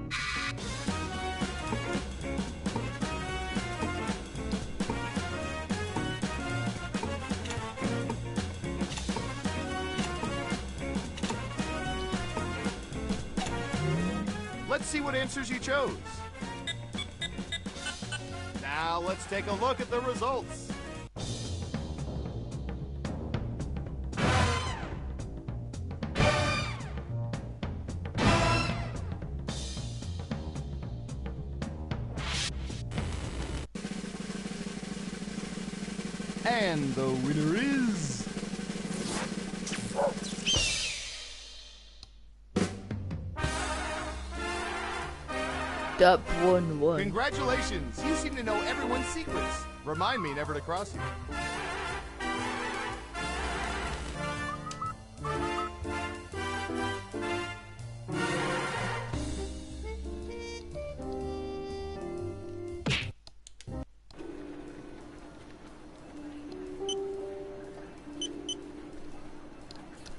Let's see what answers you chose. Now let's take a look at the results. And the winner is... Up 1-1. Congratulations! You seem to know everyone's secrets. Remind me never to cross you.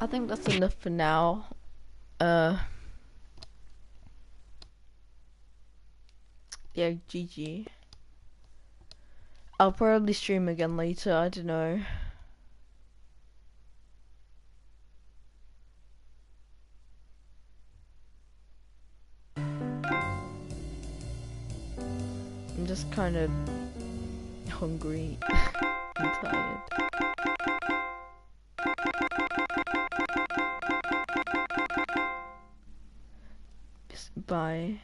I think that's enough for now. Yeah, GG. I'll probably stream again later, I don't know. I'm just kind of hungry and tired. Bye.